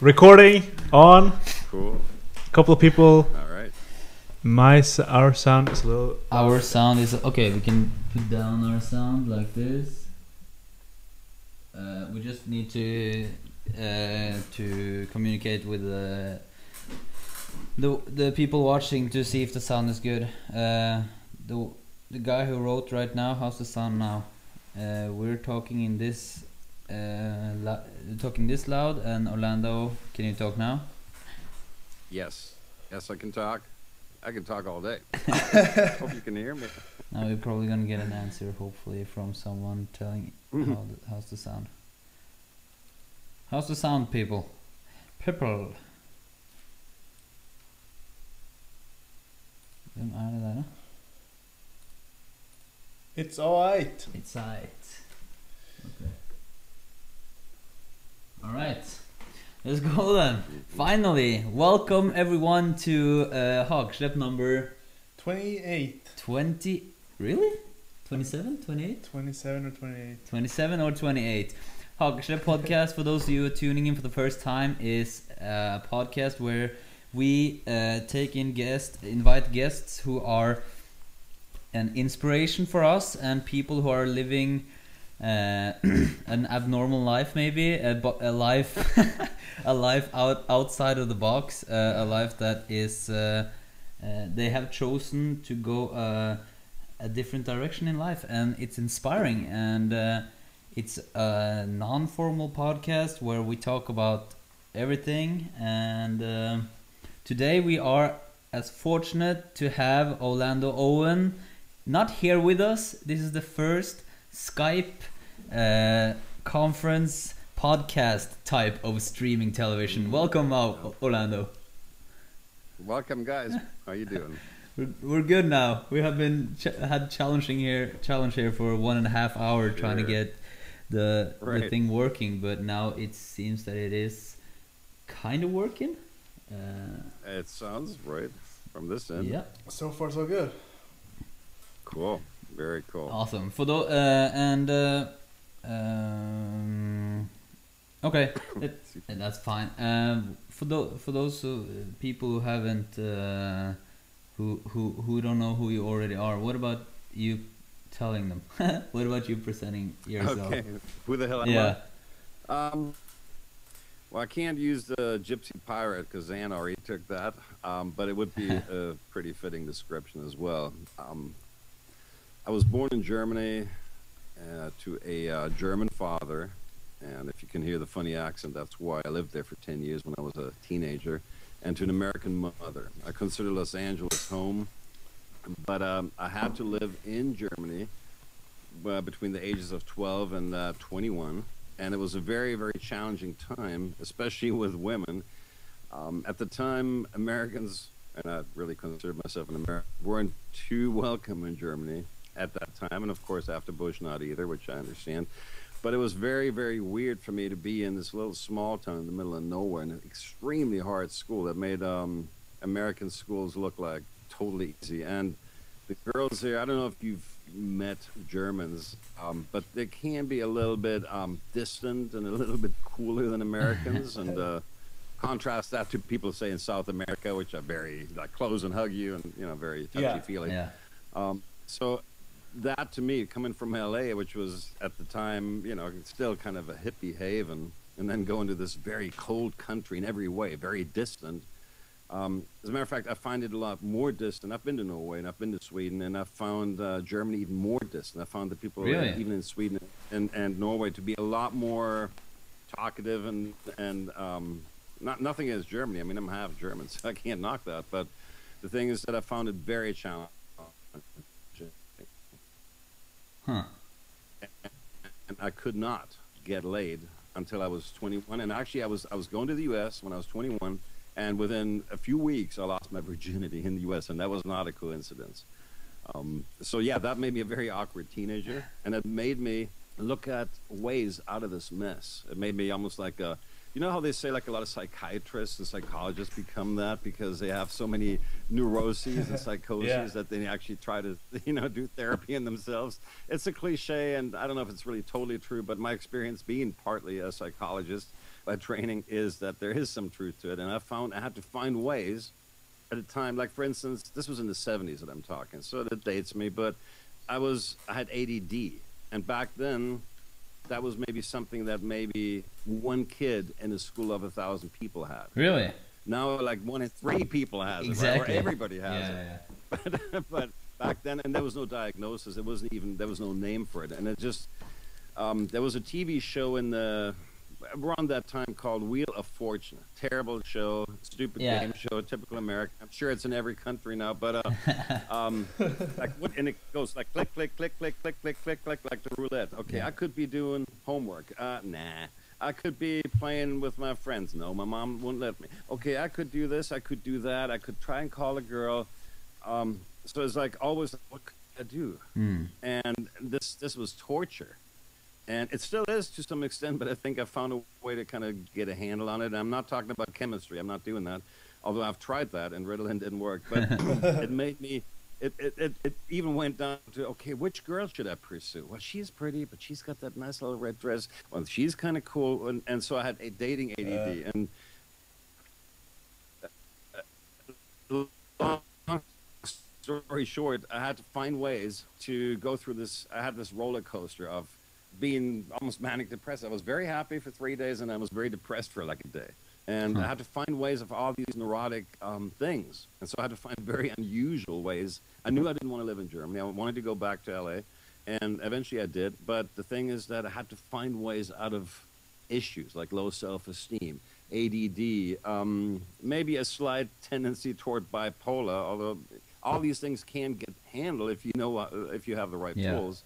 Recording on. Cool. A couple of people. All right. Our sound is a little. Our sound is okay. We can put down our sound like this. We just need to communicate with the people watching to see if the sound is good. The guy who wrote right now, how's the sound now? We're talking in this. Talking this loud, and Orlando, can you talk now? Yes, I can talk. I can talk all day. Hope you can hear me. Now we're probably gonna get an answer, hopefully, from someone telling how's the sound. How's the sound, people? People. Hvem det der, da? It's alright. It's alright. Okay. Alright. Let's go then. Finally, welcome everyone to Hakeslepp number 28. 20. Really? 27? 28? 27 or 28. 27 or 28. Hakeslepp podcast, for those of you tuning in for the first time, is a podcast where we invite guests who are an inspiration for us and people who are living an abnormal life, maybe a life a life outside of the box, a life that is they have chosen to go a different direction in life, and it's inspiring. And it's a non-formal podcast where we talk about everything. And today we are as fortunate to have Orlando Owen not here with us. This is the first Skype conference podcast type of streaming television. Welcome out, Orlando. Welcome, guys. How you doing? We're good now. We have been had challenge here for 1.5 hours trying to get the thing working, but now it seems that it is kind of working. It sounds right from this end. Yeah. So far, so good. Cool. Very cool. Awesome. For those okay, that's fine. For those people who haven't who don't know who you already are, what about you telling them? What about you presenting yourself? Okay. Who the hell am I? Well, I can't use the Gypsy Pirate because Zan already took that, but it would be a pretty fitting description as well. I was born in Germany to a German father, and if you can hear the funny accent, that's why I lived there for 10 years when I was a teenager, and to an American mother. I consider Los Angeles home, but I had to live in Germany between the ages of 12 and 21, and it was a very, very challenging time, especially with women. At the time, Americans, and I really consider myself an American, weren't too welcome in Germany at that time, and of course after Bush, not either, which I understand. But it was very, very weird for me to be in this little small town in the middle of nowhere in an extremely hard school that made American schools look like totally easy. And the girls here, I don't know if you've met Germans, but they can be a little bit distant and a little bit cooler than Americans. And contrast that to people, say, in South America, which are very like close and hug you and very touchy-feely. Yeah. So that, to me, coming from LA, which was at the time, still kind of a hippie haven, and then going to this very cold country in every way, very distant. As a matter of fact, I find it a lot more distant. I've been to Norway and I've been to Sweden, and I found Germany even more distant. I found the people even in Sweden and Norway to be a lot more talkative and nothing against Germany. I mean, I'm half German, so I can't knock that. But the thing is that I found it very challenging. Huh. And I could not get laid until I was 21. And actually, I was going to the U.S. when I was 21, and within a few weeks, I lost my virginity in the U.S., and that was not a coincidence. So yeah, that made me a very awkward teenager, and it made me look at ways out of this mess. It made me almost like a You know how they say like a lot of psychiatrists and psychologists become that because they have so many neuroses and psychoses that they actually try to, do therapy in themselves. It's a cliche, and I don't know if it's really totally true, but my experience being partly a psychologist by training is that there is some truth to it. And I had to find ways at a time, like for instance, this was in the 70s that I'm talking, so that dates me, but I had ADD. And back then, that was maybe something that maybe one kid in a school of 1,000 people had. Really? Now, like 1 in 3 people has it, right? Or everybody has it. But back then, and there was no diagnosis. There was no name for it. And it just, there was a TV show around that time called Wheel of Fortune. Terrible show, stupid game show, typical American. I'm sure it's in every country now, but and it goes like click, click, click, click, click, click, click, click, like the roulette. Okay, I could be doing homework. Nah. I could be playing with my friends. No, my mom wouldn't let me. Okay, I could do this. I could do that. I could try and call a girl. So it's like always, what could I do? And this was torture. And it still is to some extent, but I think I found a way to kind of get a handle on it. And I'm not talking about chemistry. I'm not doing that. Although I've tried that and Ritalin didn't work. But it made me, it even went down to, okay, which girl should I pursue? Well, she's pretty, but she's got that nice little red dress. Well, she's kind of cool. And so I had a dating ADD. And long story short, I had to find ways to go through this. I had this roller coaster of being almost manic depressed. I was very happy for 3 days and I was very depressed for like a day. And I had to find ways of all these neurotic things. And so I had to find very unusual ways. I knew I didn't want to live in Germany. I wanted to go back to LA. And eventually I did. But the thing is that I had to find ways out of issues like low self-esteem, ADD, maybe a slight tendency toward bipolar, although all these things can get handled if you know if you have the right tools.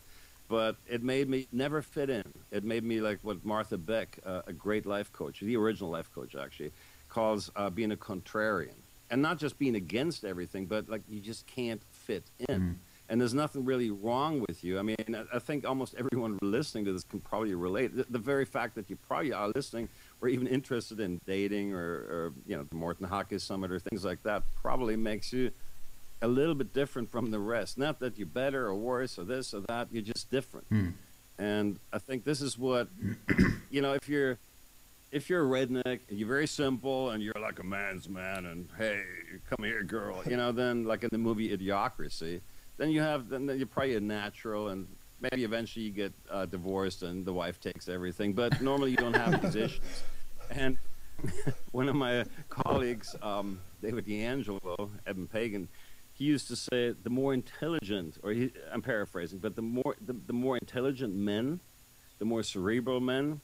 But it made me never fit in. It made me like what Martha Beck, a great life coach, the original life coach actually, calls being a contrarian. And not just being against everything, but like you just can't fit in. And there's nothing really wrong with you. I mean, I think almost everyone listening to this can probably relate. The very fact that you probably are listening or even interested in dating or you know, the Morton Hockey Summit or things like that probably makes you a little bit different from the rest. Not that you're better or worse or this or that. You're just different. And I think this is what, you know, if you're a redneck, and you're very simple, and you're like a man's man, and hey, come here, girl, you know, then like in the movie Idiocracy, then you're probably a natural, and maybe eventually you get divorced and the wife takes everything. But normally you don't have these issues. And one of my colleagues, David D'Angelo, Eben Pagan, he used to say the more intelligent, I'm paraphrasing, but the more intelligent men, the more cerebral men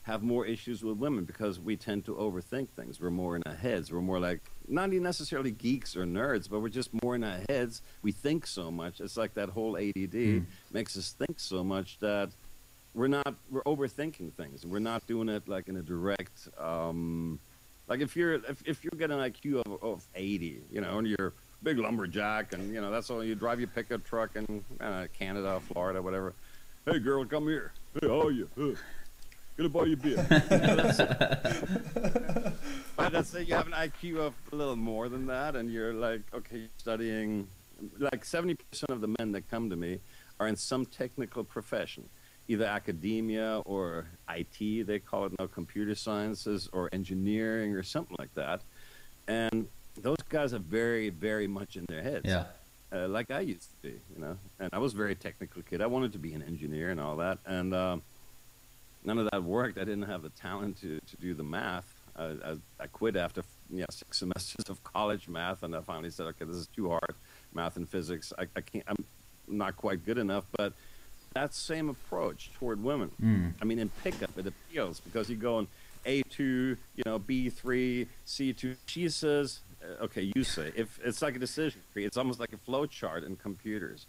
have more issues with women because we tend to overthink things. We're more in our heads. We're more like, not even necessarily geeks or nerds, but we're just more in our heads. We think so much. It's like that whole ADD makes us think so much that we're overthinking things. We're not doing it like in a direct, like if you're getting an IQ of 80, you know, and you're big lumberjack, and you know that's all you drive your pickup truck in Canada, Florida, whatever. Hey girl, come here. Hey, how are you? Gonna buy you a beer. But let's say you have an IQ of a little more than that, and you're like, okay, you're studying. Like 70% of the men that come to me are in some technical profession, either academia or IT, they call it now, computer sciences or engineering or something like that, and those guys are very, very much in their heads. Like I used to be, you know. And I was a very technical kid. I wanted to be an engineer and all that. And none of that worked. I didn't have the talent to do the math. I quit after 6 semesters of college math, and I finally said, okay, this is too hard, math and physics. I can't. I'm not quite good enough. But that same approach toward women. I mean, in pickup, it appeals because you go on A2, you know, B3, C2. She says, okay, you say. If it's like a decision tree, it's almost like a flow chart in computers.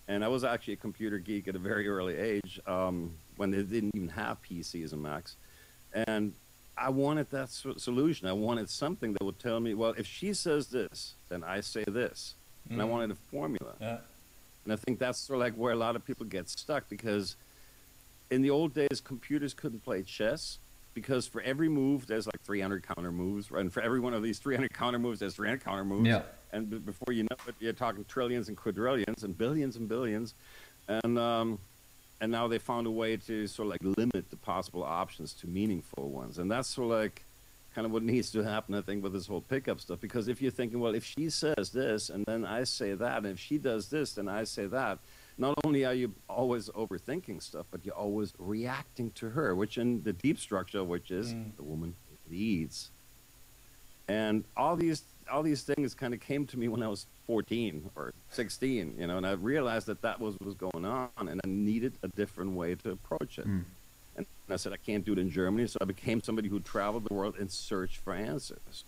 And I was actually a computer geek at a very early age when they didn't even have PCs and Macs. And I wanted that solution. I wanted something that would tell me, well, if she says this, then I say this. And I wanted a formula. And I think that's sort of like where a lot of people get stuck, because in the old days, computers couldn't play chess. Because for every move, there's like 300 counter moves, right? And for every one of these 300 counter moves, there's 300 counter moves. And before you know it, you're talking trillions and quadrillions and billions and billions. And and now they found a way to sort of like limit the possible options to meaningful ones. And that's sort of like kind of what needs to happen, I think, with this whole pickup stuff. Because if you're thinking, well, if she says this and then I say that, and if she does this, then I say that, not only are you always overthinking stuff, but you're always reacting to her, which in the deep structure, which is the woman leads. And all these things kind of came to me when I was 14 or 16, you know, and I realized that was what was going on, and I needed a different way to approach it. And I said, I can't do it in Germany, so I became somebody who traveled the world and searched for answers.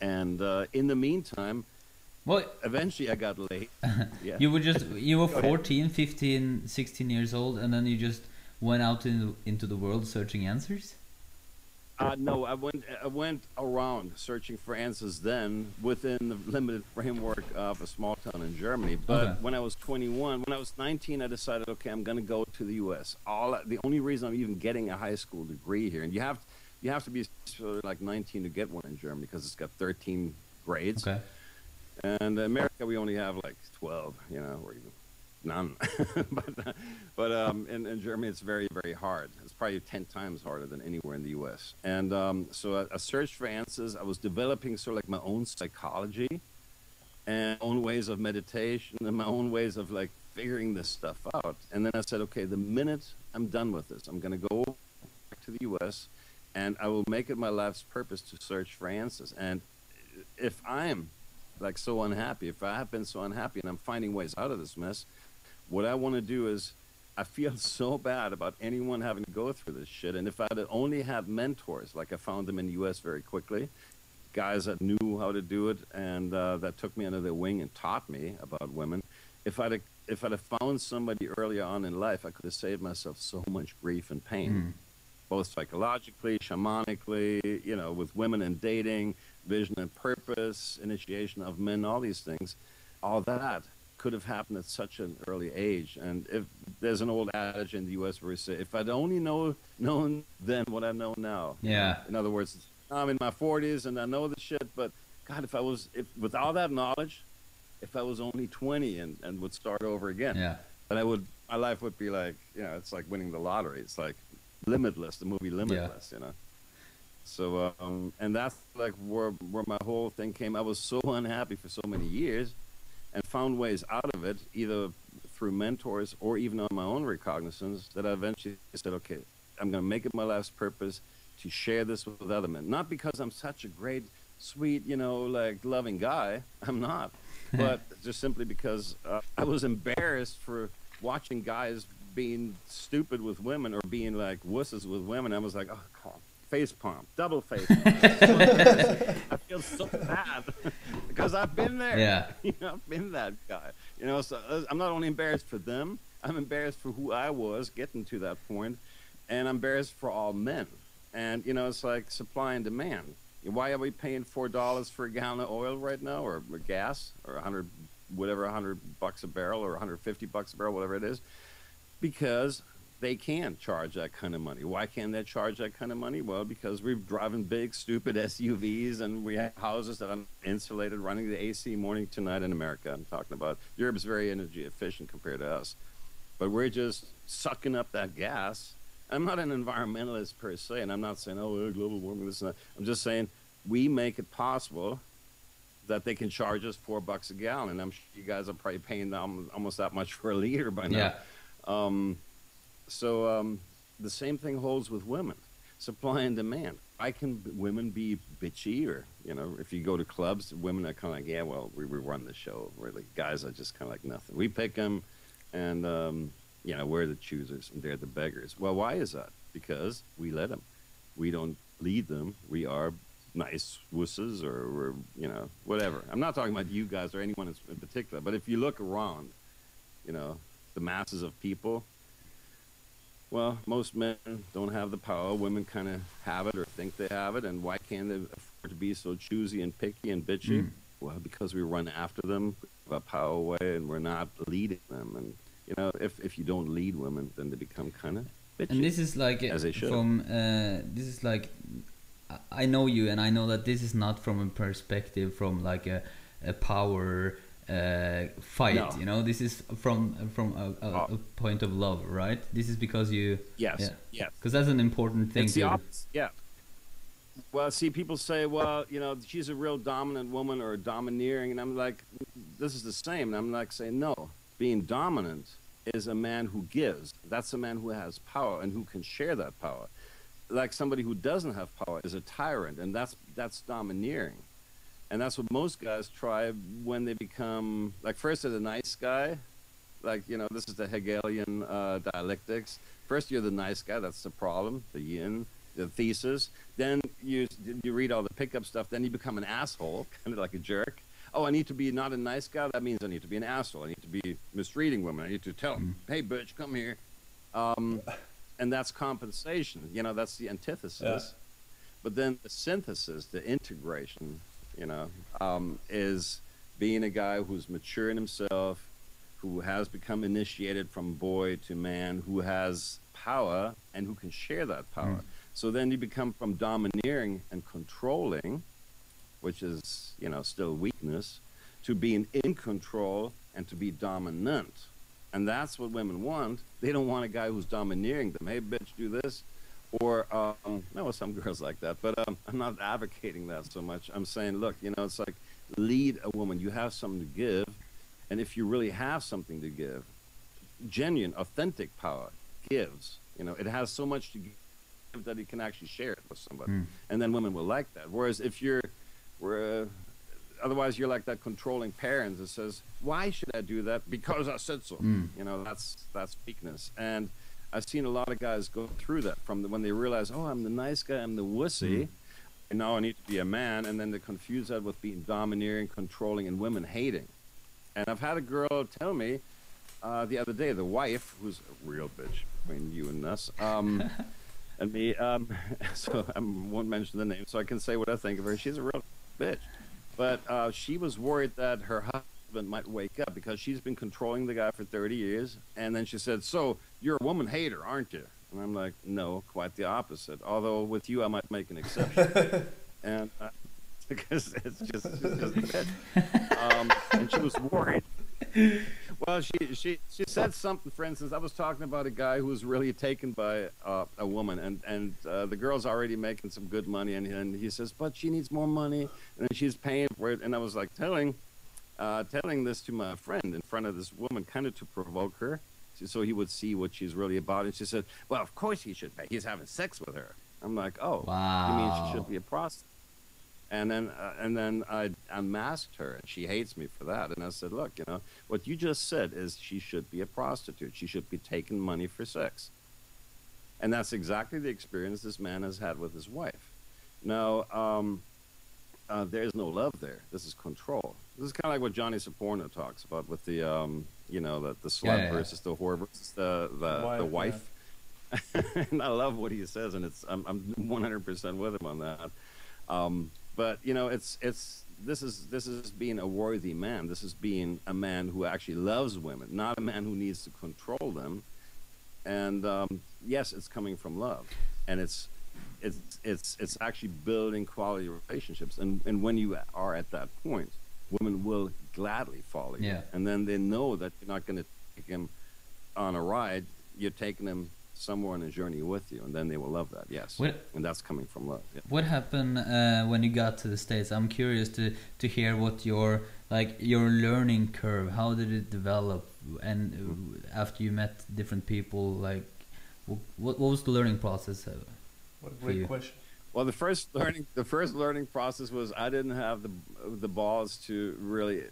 And in the meantime, well, eventually I got late. Yeah. You were 14, 15, 16 years old, and then you just went out into the world searching answers? No, I went around searching for answers then within the limited framework of a small town in Germany. But when I was 21, when I was 19, I decided, okay, I'm going to go to the U.S. The only reason I'm even getting a high school degree here, and you have to be sort of like 19 to get one in Germany because it's got 13 grades. Okay. And in America, we only have like 12, you know, or even none. but in Germany, it's very, very hard. It's probably 10 times harder than anywhere in the U.S. And so I searched for answers. I was developing sort of like my own psychology and own ways of meditation and my own ways of like figuring this stuff out. And then I said, okay, the minute I'm done with this, I'm going to go back to the U.S. and I will make it my life's purpose to search for answers. And if I'm like so unhappy, if I have been so unhappy and I'm finding ways out of this mess, what I want to do is, I feel so bad about anyone having to go through this shit. And if I'd only had mentors, like I found them in the U.S. very quickly, guys that knew how to do it and that took me under their wing and taught me about women, if I'd have found somebody earlier on in life, I could have saved myself so much grief and pain, both psychologically, shamanically, you know, with women and dating, vision and purpose, initiation of men, all these things, all that could have happened at such an early age. And if there's an old adage in the U.S. where we say, if I'd only known then what I know now. Yeah. In other words, I'm in my 40s and I know the shit, but God, if with all that knowledge, if I was only 20 and would start over again, then my life would be like, you know, it's like winning the lottery. It's like Limitless, the movie Limitless, you know. So, and that's like where my whole thing came. I was so unhappy for so many years and found ways out of it, either through mentors or even on my own recognizance, that I eventually said, okay, I'm going to make it my life's purpose to share this with other men. Not because I'm such a great, sweet, you know, like loving guy. I'm not. But just simply because I was embarrassed for watching guys being stupid with women or being like wusses with women. I was like, oh, God. Face palm, double face palm. I feel so bad because I've been there. Yeah. You know, I've been that guy. You know, so I'm not only embarrassed for them, I'm embarrassed for who I was getting to that point, and I'm embarrassed for all men. And, you know, it's like supply and demand. Why are we paying $4 for a gallon of oil right now, or gas, or $100 a barrel, or $150 a barrel, whatever it is? Because they can't charge that kind of money. Why can't they charge that kind of money? Well, because we're driving big, stupid SUVs, and we have houses that are insulated, running the AC morning to night in America. I'm talking about Europe's very energy efficient compared to us. But we're just sucking up that gas. I'm not an environmentalist per se, and I'm not saying, oh, global warming, this and that. I'm just saying we make it possible that they can charge us $4 a gallon. And I'm sure you guys are probably paying almost that much for a liter by now. Yeah. So the same thing holds with women, supply and demand. Why can women be bitchy, or, you know, if you go to clubs, women are kind of like, yeah, well, we run the show. Really, guys are just kind of like nothing. We pick them, and, you know, we're the choosers and they're the beggars. Well, why is that? Because we let them. We don't lead them. We are nice wusses, or we're, you know, whatever. I'm not talking about you guys or anyone in particular, but if you look around, you know, the masses of people, well, most men don't have the power. Women kind of have it or think they have it. And why can't they afford to be so choosy and picky and bitchy? Well, because we run after them, give our power away, and we're not leading them. And, you know, if you don't lead women, then they become kind of bitchy. And this is like, as they should. This is like, I know you, and I know that this is not from a perspective from like a power fight. No. You know, this is from a point of love, right? This is because you. Yes. Yeah. Yes. Because that's an important thing It's the to. opposite. Yeah. Well, see, people say, well, you know, she's a real dominant woman or domineering, and I'm like, this is the same. And I'm like saying, no, being dominant is a man who gives. That's a man who has power and who can share that power. Like somebody who doesn't have power is a tyrant, and that's domineering. And that's what most guys try when they become, like, first they're the nice guy. Like, you know, this is the Hegelian dialectics. First you're the nice guy, that's the problem, the yin, the thesis. Then you read all the pickup stuff, then you become an asshole, kind of like a jerk. Oh, I need to be not a nice guy, that means I need to be an asshole. I need to be misreading women. I need to tell them, hey, bitch, come here. And that's compensation. You know, that's the antithesis. Yeah. But then the synthesis, the integration, you know, is being a guy who's mature in himself, who has become initiated from boy to man, who has power and who can share that power. So then you become from domineering and controlling, which is, you know, still weakness, to being in control and to be dominant. And that's what women want. They don't want a guy who's domineering them. Hey, bitch, do this. Or, no, some girls like that, but I'm not advocating that so much. I'm saying, look, you know, it's like lead a woman. You have something to give. And if you really have something to give, genuine, authentic power gives. You know, it has so much to give that you can actually share it with somebody. And then women will like that. Whereas if otherwise you're like that controlling parent that says, why should I do that? Because I said so. You know, that's weakness. And I've seen a lot of guys go through that from when they realize, oh, I'm the nice guy, I'm the wussy, and now I need to be a man, and then they confuse that with being domineering, controlling, and women hating. And I've had a girl tell me the other day, the wife, who's a real bitch between you and us, and me, so I won't mention the name, so I can say what I think of her. She's a real bitch. But she was worried that her husband might wake up because she's been controlling the guy for 30 years. And then she said, so you're a woman hater, aren't you? And I'm like, no, quite the opposite. Although with you, I might make an exception. And because it's just a bitch. And she was worried. Well, she said something, for instance, I was talking about a guy who was really taken by a woman, and the girl's already making some good money, and he says, but she needs more money, and she's paying for it. And I was like telling this to my friend in front of this woman, kind of to provoke her, so he would see what she's really about. And she said, well, of course he should pay. He's having sex with her. I'm like, oh, wow. You mean she should be a prostitute? And then I unmasked her, and she hates me for that. And I said, look, you know, what you just said is she should be a prostitute. She should be taking money for sex. And that's exactly the experience this man has had with his wife. Now, there's no love there. This is control. This is kind of like what Johnny Saporno talks about with the, you know, the slut versus the whore versus the wife. Yeah. And I love what he says, and I'm 100% with him on that. But you know, this is being a worthy man. This is being a man who actually loves women, not a man who needs to control them. And yes, it's coming from love, and it's actually building quality relationships. And when you are at that point, women will gladly follow you. Yeah. And then they know that you're not going to take him on a ride. You're taking him somewhere on a journey with you, and then they will love that. Yes. And that's coming from love. Yeah. What happened when you got to the States? I'm curious to hear what your learning curve, how did it develop, and after you met different people, like what was the learning process? What a great question. Well, the first learning process was I didn't have the balls to really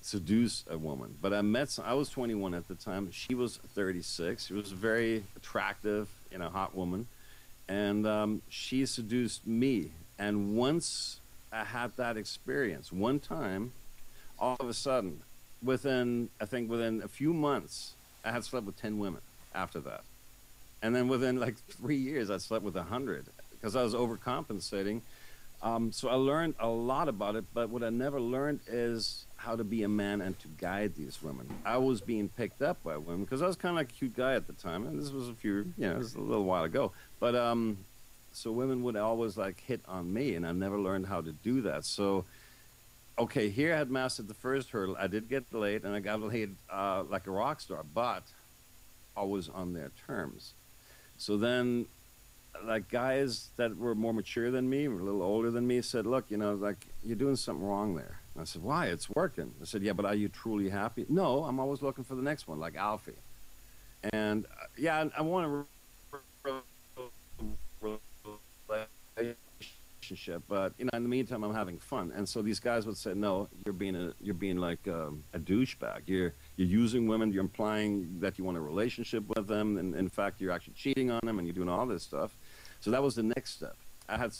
seduce a woman. But I was 21 at the time. She was 36. She was a very attractive, you know, hot woman. And she seduced me. And once I had that experience, one time, all of a sudden, within a few months, I had slept with 10 women after that. And then within like 3 years, I slept with 100 because I was overcompensating. So I learned a lot about it, but what I never learned is how to be a man and to guide these women. I was being picked up by women because I was kind of like a cute guy at the time, and this was this was a little while ago. But so women would always like hit on me, and I never learned how to do that. So okay, here I had mastered the first hurdle. I did get laid, and I got laid like a rock star, but always on their terms. So then, like guys that were more mature than me, were a little older than me, said, "Look, like you're doing something wrong there." And I said, "Why? It's working." I said, "Yeah, but are you truly happy?" "No, I'm always looking for the next one, like Alfie." And yeah, I want to relationship, but in the meantime, I'm having fun. And so these guys would say, "No, you're being like a douchebag. You're using women. You're implying that you want a relationship with them, and in fact, you're actually cheating on them, and you're doing all this stuff." So that was the next step. I had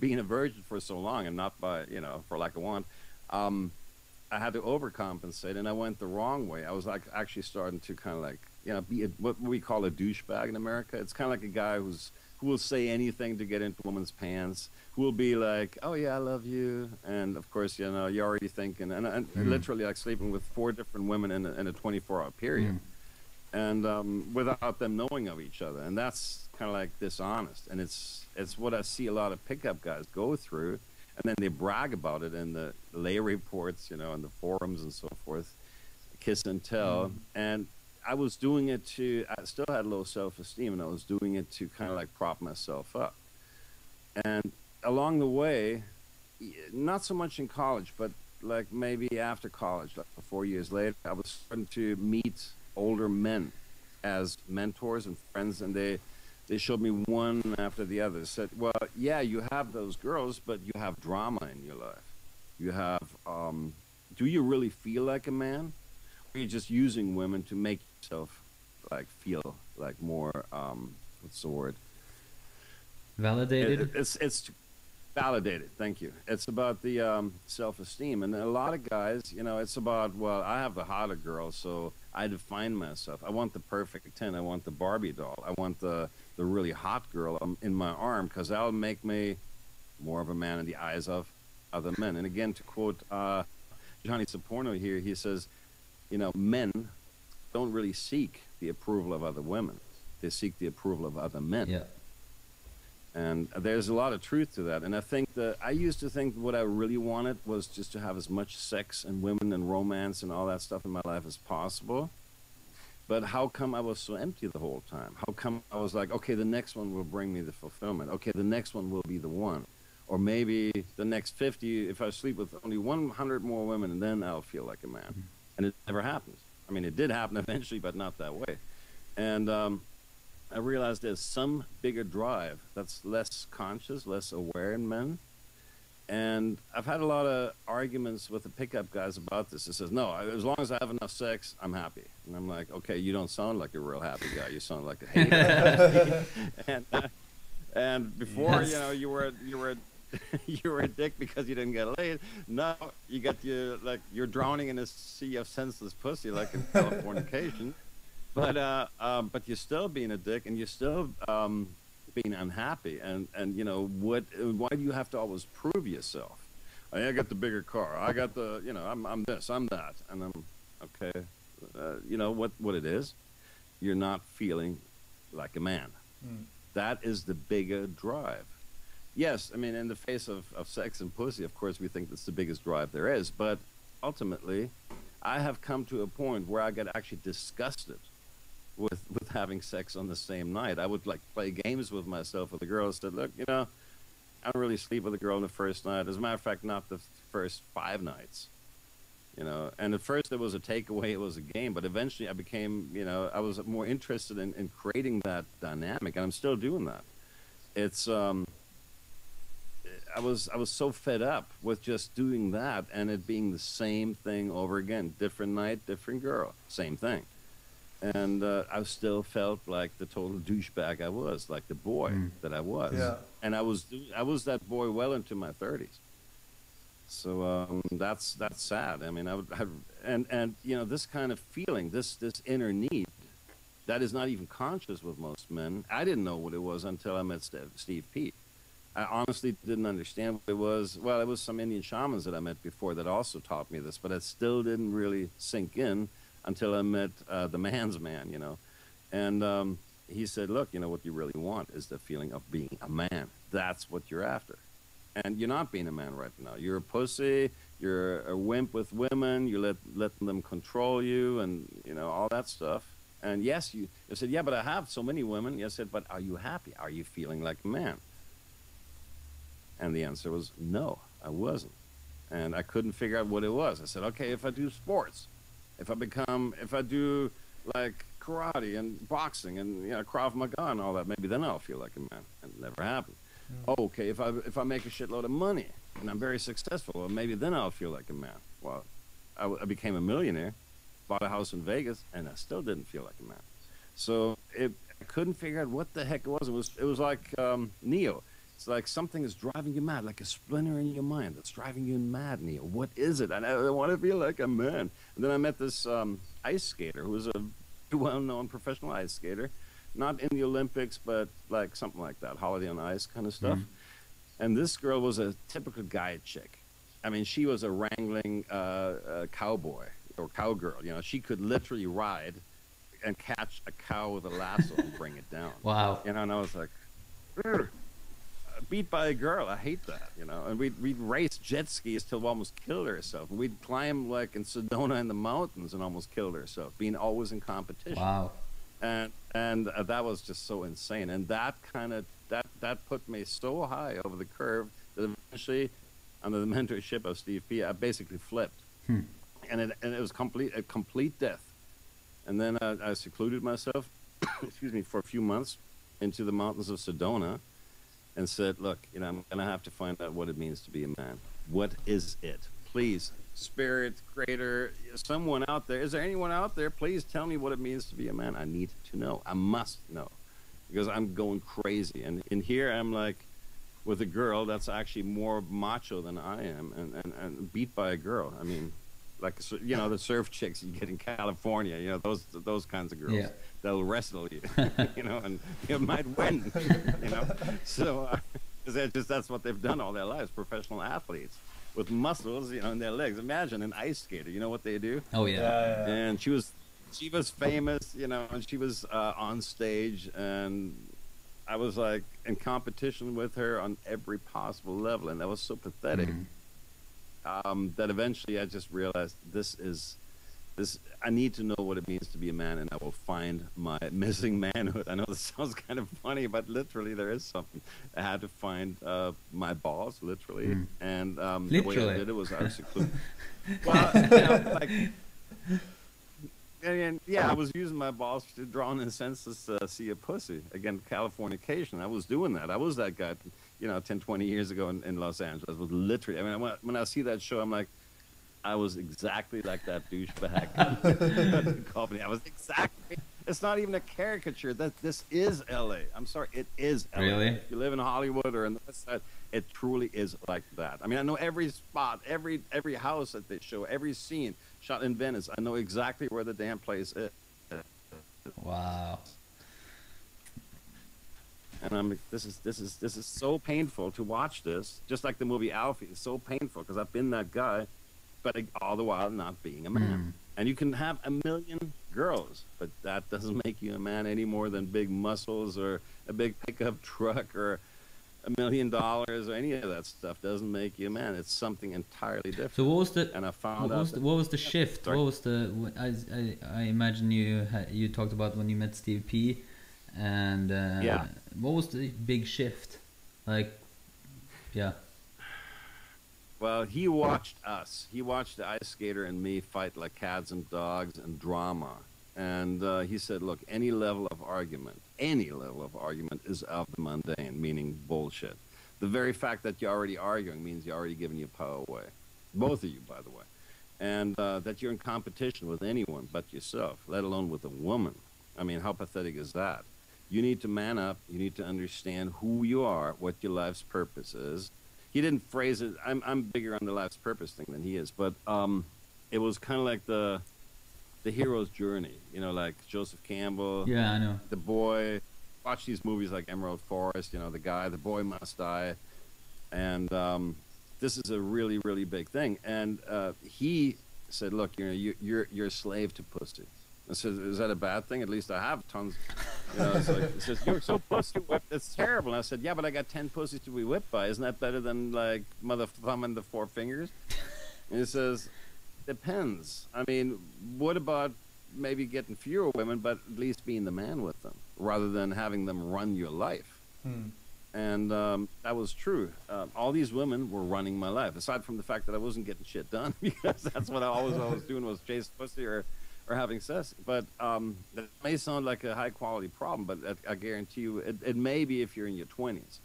being a virgin for so long, and not by for lack of want. I had to overcompensate, and I went the wrong way. I was like actually starting to kind of like be what we call a douchebag in America. It's kind of like a guy who will say anything to get into a woman's pants, who will be like, "Oh yeah, I love you," and of course you're already thinking, and literally like sleeping with 4 different women in a 24-hour period, and without them knowing of each other, and that's kind of like dishonest, and it's what I see a lot of pickup guys go through. And then they brag about it in the lay reports, in the forums and so forth, kiss and tell. And I was doing it I still had low self-esteem, and I was doing it to kind of like prop myself up. And along the way, not so much in college, but like maybe after college, like 4 years later, I was starting to meet older men as mentors and friends, and they showed me one after the other. Said, "Well, yeah, you have those girls, but you have drama in your life. You have, do you really feel like a man? Or are you just using women to make yourself like feel like more, what's the word? Validated? It's validated. Thank you. It's about the self-esteem. And a lot of guys, it's about, well, I have the hotter girl, so I define myself. I want the perfect 10. I want the Barbie doll. I want the really hot girl in my arm, because that'll make me more of a man in the eyes of other men. And again, to quote Johnny Saporno here, he says, men don't really seek the approval of other women. They seek the approval of other men. Yeah. And there's a lot of truth to that. And I think I used to think what I really wanted was just to have as much sex and women and romance and all that stuff in my life as possible. But how come I was so empty the whole time? How come I was like, okay, the next one will bring me the fulfillment. Okay, the next one will be the one. Or maybe the next 50, if I sleep with only 100 more women, and then I'll feel like a man. And it never happens. I mean, it did happen eventually, but not that way. And I realized there's some bigger drive that's less conscious, less aware in men. And I've had a lot of arguments with the pickup guys about this. It says, "No, as long as I have enough sex, I'm happy." And I'm like, "Okay, you don't sound like a real happy guy. You sound like a hater." and before, you were you were a dick because you didn't get laid. Now you're drowning in a sea of senseless pussy, like in Californication. But you're still being a dick, and you're still being unhappy. And why do you have to always prove yourself? I got the bigger car. I got the I'm this, I'm that, and I'm okay. What it is? You're not feeling like a man. That is the bigger drive. Yes, I mean, in the face of sex and pussy, of course, we think that's the biggest drive there is. But ultimately, I have come to a point where I get actually disgusted with having sex on the same night. I would like play games with myself with the girls. Said, "Look, I don't really sleep with a girl on the first night. As a matter of fact, not the first 5 nights. And at first it was a takeaway, it was a game, but eventually I became, I was more interested in creating that dynamic, and I'm still doing that. It's I was so fed up with just doing that and it being the same thing over again. Different night, different girl, same thing. And I still felt like the total douchebag I was, like the boy that I was. Yeah. And I was that boy well into my 30s. So that's sad. I mean, and this kind of feeling, this inner need, that is not even conscious with most men. I didn't know what it was until I met Steve Pete. I honestly didn't understand what it was. Well, it was some Indian shamans that I met before that also taught me this, but it still didn't really sink in until I met the man's man, And he said, "Look, what you really want is the feeling of being a man. That's what you're after." and you're not being a man right now. You're a pussy. You're a wimp with women. You letting them control you, and all that stuff. And yes, you said, yeah, but I have so many women. I said, but are you happy? Are you feeling like a man? And the answer was no, I wasn't. And I couldn't figure out what it was. I said, okay, if I do sports, if I do like karate and boxing and Krav Maga and all that, maybe then I'll feel like a man. And it never happened. Okay, if I make a shitload of money and I'm very successful, well, maybe then I'll feel like a man. Well, I became a millionaire, bought a house in Vegas, and I still didn't feel like a man. So I couldn't figure out what the heck it was. It was like Neo. It's like something is driving you mad, like a splinter in your mind that's driving you mad, Neo. What is it? And I want to feel like a man. And then I met this ice skater who was a well-known professional ice skater, not in the Olympics, but like something like that, Holiday on Ice kind of stuff. And this girl was a typical guy chick. I mean, she was a wrangling cowboy or cowgirl. She could literally ride and catch a cow with a lasso and bring it down. Wow. And I was like, beat by a girl. I hate that, And we'd race jet skis till we almost killed herself. We'd climb like in Sedona in the mountains and almost killed herself, being always in competition. Wow. And that was just so insane. And that that put me so high over the curve that eventually, under the mentorship of Steve P, I basically flipped. And it was a complete death. And then I secluded myself, excuse me, for a few months into the mountains of Sedona, and said, look, I'm going to have to find out what it means to be a man. What is it? Please, spirit, creator, someone out there. Is there anyone out there? Please tell me what it means to be a man. I need to know. I must know. Because I'm going crazy. And in here, I'm like with a girl that's actually more macho than I am and beat by a girl. I mean, like, the surf chicks you get in California, those kinds of girls. Yeah. They'll wrestle you, and you might win, So that's what they've done all their lives, professional athletes with muscles, in their legs. Imagine an ice skater, you know what they do? Oh, yeah. And she was famous, and she was on stage, and I was like in competition with her on every possible level, and that was so pathetic. That eventually I just realized this. I need to know what it means to be a man, and I will find my missing manhood. I know this sounds kind of funny, but literally there is something. I had to find my balls, literally, and the way I did it was I was secluded. Well, I was using my balls to draw in a senseless see a pussy. Again, Californication. I was doing that. I was that guy, 10, 20 years ago in Los Angeles. Was literally. I mean, when I see that show, I'm like, I was exactly like that douchebag company. I was exactly. It's not even a caricature. This is L.A. I'm sorry, it is L.A. Really? If you live in Hollywood or in the West Side, it truly is like that. I mean, I know every spot, every house that they show, every scene shot in Venice. I know exactly where the damn place is. Wow. And I'm like, this is so painful to watch this. Just like the movie Alfie, it's so painful because I've been that guy, but all the while not being a man. And you can have a million girls, but that doesn't make you a man any more than big muscles or a big pickup truck or $1 million or any of that stuff doesn't make you a man. It's something entirely different. So what was the? And I found what was the shift? Sorry? What was the? I imagine you talked about when you met Steve P, and yeah. What was the big shift? Like, yeah. Well, he watched us. He watched the ice skater and me fight like cats and dogs and drama. And he said, look, any level of argument is of the mundane, meaning bullshit. The very fact that you're already arguing means you're already giving your power away. Both of you, by the way. And that you're in competition with anyone but yourself, let alone with a woman. I mean, how pathetic is that? You need to man up. You need to understand who you are, what your life's purpose is. He didn't phrase it. I'm bigger on the life's purpose thing than he is, but it was kind of like the hero's journey, like Joseph Campbell. Yeah, I know. The boy. Watch these movies like Emerald Forest. The boy must die, and this is a really, really big thing. And he said, "Look, you're a slave to pussy. I said, is that a bad thing? At least I have tons. You know, it's like, it says, you're so pussy whipped. It's terrible. And I said, yeah, but I got 10 pussies to be whipped by. Isn't that better than like mother thumb and the 4 fingers? And he says, depends. I mean, what about maybe getting fewer women, but at least being the man with them, rather than having them run your life? And that was true. All these women were running my life, aside from the fact that I wasn't getting shit done, because that's what I was doing, was chase pussy or having sex. But that may sound like a high quality problem, but I guarantee you it may be if you're in your 20s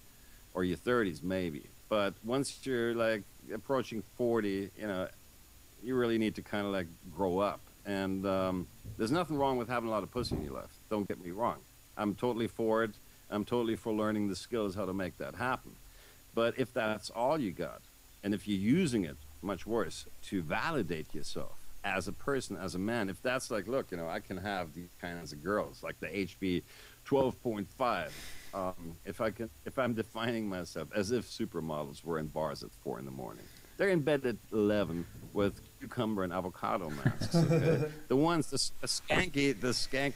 or your 30s, maybe. But once you're like approaching 40, you know, you really need to kind of like grow up. And there's nothing wrong with having a lot of pussy in your life. Don't get me wrong. I'm totally for it. I'm totally for learning the skills how to make that happen. But if that's all you got, and if you're using it, much worse, to validate yourself as a person, as a man, if that's like, look, you know, I can have these kinds of girls, like the HB 12.5, if I'm defining myself as if supermodels were in bars at 4 in the morning. They're in bed at 11 with cucumber and avocado masks. Okay? the skanky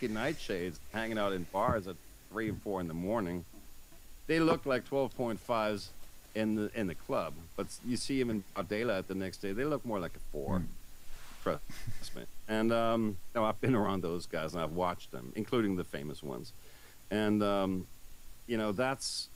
nightshades hanging out in bars at 3 and 4 in the morning, they look like 12.5s in the club, but you see them in daylight the next day, they look more like a 4. Trust me. And no, I've been around those guys and I've watched them, including the famous ones. And you know, those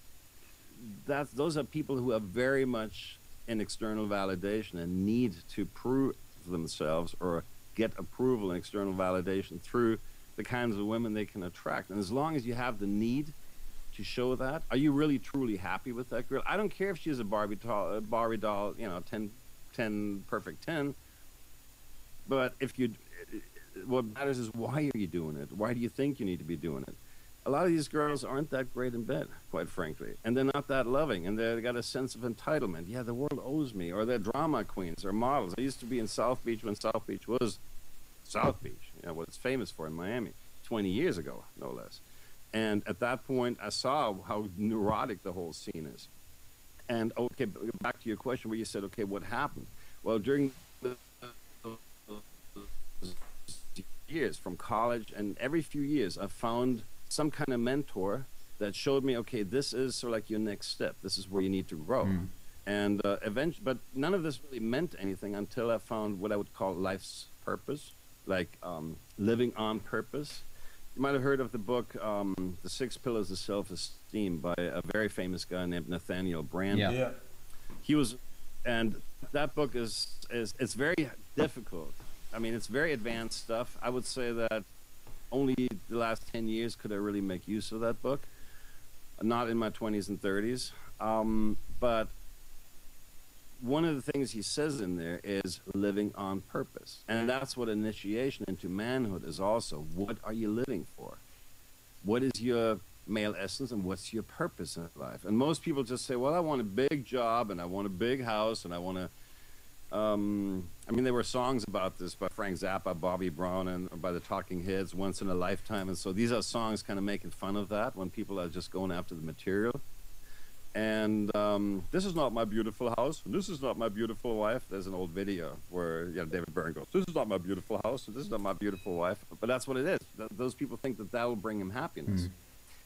are people who are very much in external validation and need to prove themselves or get approval and external validation through the kinds of women they can attract. And as long as you have the need to show that, are you really truly happy with that girl? I don't care if she's a Barbie doll, you know, 10 perfect 10. But if you, what matters is, why are you doing it? Why do you think you need to be doing it? A lot of these girls aren't that great in bed, quite frankly, and they're not that loving, and they got a sense of entitlement. Yeah, the world owes me, or they're drama queens or models. I used to be in South Beach when South Beach was South Beach, you know, what it's famous for in Miami, 20 years ago, no less. And at that point, I saw how neurotic the whole scene is. And okay, back to your question where you said, okay, what happened? Well, during the years from college, and every few years, I found some kind of mentor that showed me, okay, this is sort of like your next step. This is where you need to grow. And eventually, but none of this really meant anything until I found what I would call life's purpose, like living on purpose. You might have heard of the book, The 6 Pillars of Self-Esteem, by a very famous guy named Nathaniel Brand. Yeah. He was, and that book is it's very difficult. I mean, it's very advanced stuff. I would say that only the last 10 years could I really make use of that book. Not in my 20s and 30s. But one of the things he says in there is living on purpose. And that's what initiation into manhood is also. What are you living for? What is your male essence and what's your purpose in life? And most people just say, well, I want a big job and I want a big house and I want to... I mean, there were songs about this by Frank Zappa, Bobby Brown, and by the Talking Heads, Once in a Lifetime. And so these are songs kind of making fun of that when people are just going after the material. And this is not my beautiful house, and this is not my beautiful wife. There's an old video where David Byrne goes, this is not my beautiful house, and this is not my beautiful wife. But that's what it is. Those people think that will bring him happiness.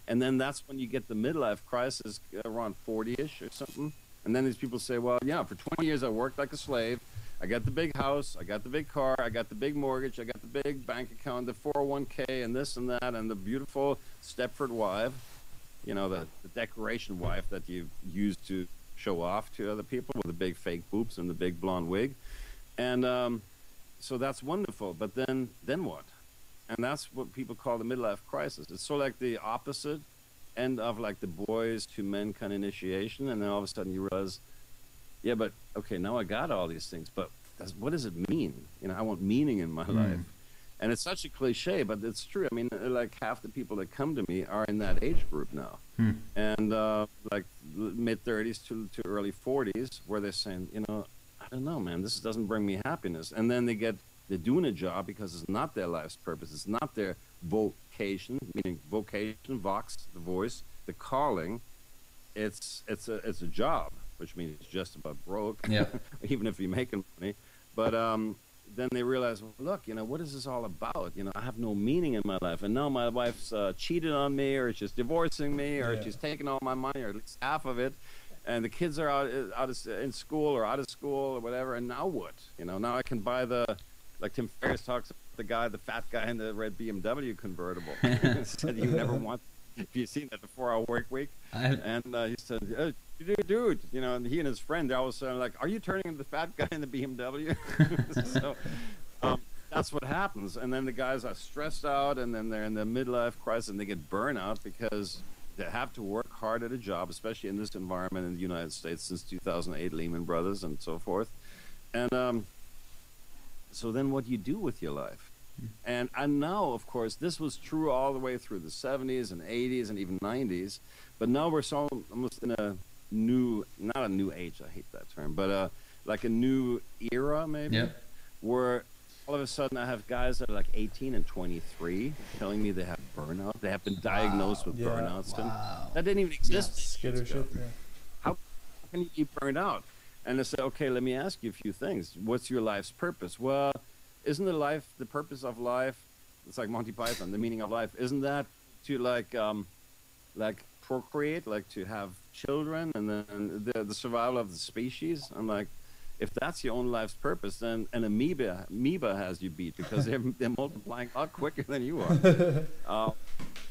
And then that's when you get the midlife crisis around 40-ish or something. And then these people say, well, yeah, for 20 years I worked like a slave. I got the big house, I got the big car, I got the big mortgage, I got the big bank account, the 401k, and this and that, and the beautiful Stepford wife, you know, the decoration wife that you use to show off to other people with the big fake boobs and the big blonde wig. And so that's wonderful, but then what? And that's what people call the midlife crisis. It's sort of like the opposite end of like the boys to men kind of initiation, and then all of a sudden you realize, yeah, but okay, now I got all these things, but what does it mean? You know, I want meaning in my life. And it's such a cliche, but it's true. I mean, like half the people that come to me are in that age group now. And like mid-30s to early 40s, where they're saying, you know, I don't know, man, this doesn't bring me happiness. And then they're doing a job because it's not their life's purpose. It's not their vocation, meaning vocation, vox, the voice, the calling. It's a job, which means it's just about broke, even if you're making money. But then they realize, well, look, what is this all about? I have no meaning in my life. And now my wife's cheated on me, or she's divorcing me, or she's taking all my money, or at least half of it. And the kids are in school or out of school or whatever. And now what? Now I can buy like Tim Ferriss talks about the fat guy in the red BMW convertible. Said you never want. Have you seen that, the 4-Hour Work Week? And he said, dude, and he and his friend, they're always saying, like, are you turning into the fat guy in the BMW? So that's what happens. And then the guys are stressed out, and then they're in the midlife crisis, and they get burnout because they have to work hard at a job, especially in this environment in the United States since 2008, Lehman Brothers and so forth. And so then what do you do with your life? And now, of course, this was true all the way through the 70s and 80s and even 90s. But now we're almost in a not a new age, I hate that term, but like a new era maybe, where all of a sudden I have guys that are like 18 and 23 telling me they have burnout. They have been diagnosed with burnouts. Wow. That didn't even exist. How can you be burned out? And they say, okay, let me ask you a few things. What's your life's purpose? Well, isn't the purpose of life, it's like Monty Python, the meaning of life, isn't that to like procreate, like to have children, and then the survival of the species? I'm like, if that's your own life's purpose, then an amoeba has you beat, because they're multiplying a lot quicker than you are.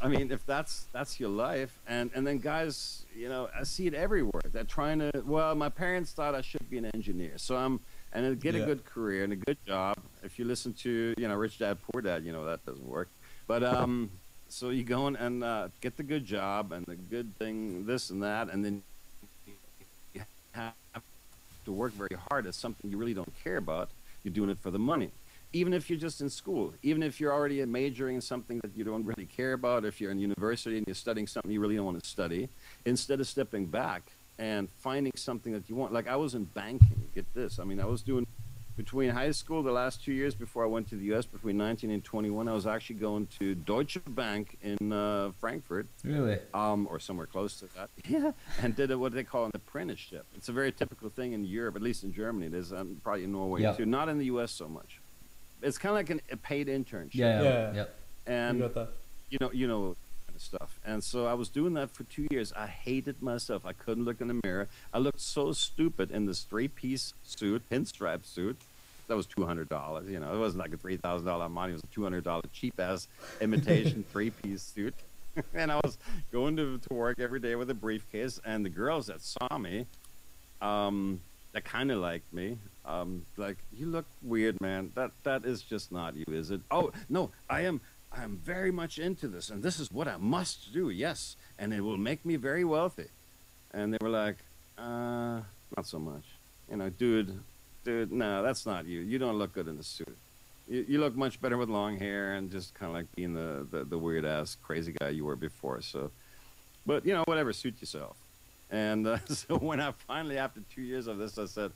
I mean, if that's your life, and then guys, I see it everywhere. They're trying to. Well, my parents thought I should be an engineer, so get a good career and a good job. If you listen to Rich Dad Poor Dad, that doesn't work. But so you go and get the good job and the good thing, this and that, and then you have to work very hard at something you really don't care about. You're doing it for the money. Even if you're just in school, even if you're already majoring in something that you don't really care about, if you're in university and you're studying something you really don't want to study, instead of stepping back and finding something that you want. Like I was in banking, get this. I mean, I was doing, between high school, the last 2 years before I went to the U.S., between 19 and 21, I was actually going to Deutsche Bank in Frankfurt. Really? Or somewhere close to that. Yeah. And did what they call an apprenticeship. It's a very typical thing in Europe, at least in Germany it is, and probably in Norway too. Not in the U.S. so much. It's kind of like a paid internship. Yeah. And you got that. you know kind of stuff. And so I was doing that for 2 years. I hated myself. I couldn't look in the mirror. I looked so stupid in this 3-piece suit, pinstripe suit. That was $200. It wasn't like a $3,000 money. It was a $200 cheap ass imitation 3-piece suit. And I was going to work every day with a briefcase. And the girls that saw me, that kind of liked me. Like, you look weird, man. That is just not you, is it? Oh no, I am very much into this, and this is what I must do. Yes, and it will make me very wealthy. And they were like, not so much. Dude, no, that's not you. You don't look good in the suit. You look much better with long hair and just kind of like being the weird ass crazy guy you were before. So, but whatever, suit yourself. And so when I finally, after 2 years of this, I said,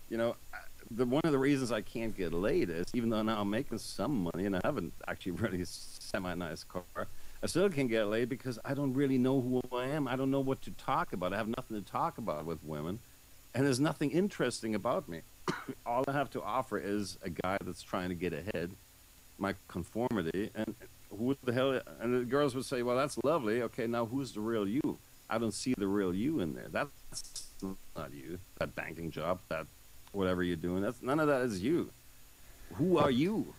one of the reasons I can't get laid is, even though now I'm making some money and I haven't actually really semi-nice car, I still can't get laid because I don't really know who I am. I don't know what to talk about. I have nothing to talk about with women, and there's nothing interesting about me. All I have to offer is a guy that's trying to get ahead, my conformity, and who the hell? And the girls would say, well, that's lovely. Okay, now who's the real you? I don't see the real you in there. That's not you. That banking job, that whatever you're doing, none of that is you. Who are you?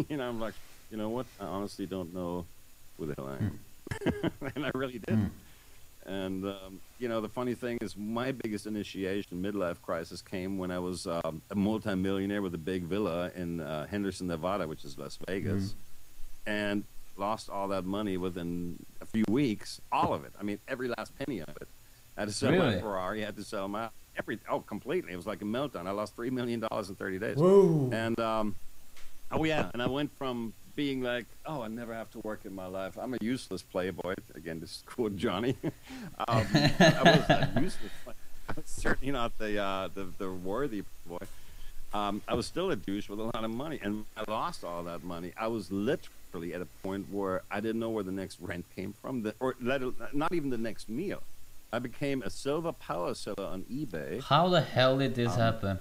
I'm like, you know what? I honestly don't know who the hell I am. And I really didn't. And, the funny thing is my biggest initiation, midlife crisis, came when I was a multimillionaire with a big villa in Henderson, Nevada, which is Las Vegas. And lost all that money within a few weeks, all of it. I mean, every last penny of it. I had to sell my Ferrari, I had to sell my completely. It was like a meltdown. I lost $3 million in 30 days. Whoa. And and I went from being like, oh, I never have to work in my life. I'm a useless playboy. Again, this is quote Johnny. I was a useless playboy. I was certainly not the worthy boy. I was still a douche with a lot of money, and I lost all that money. I was literally at a point where I didn't know where the next rent came from, not even the next meal. I became a silver power seller on eBay. How the hell did this happen?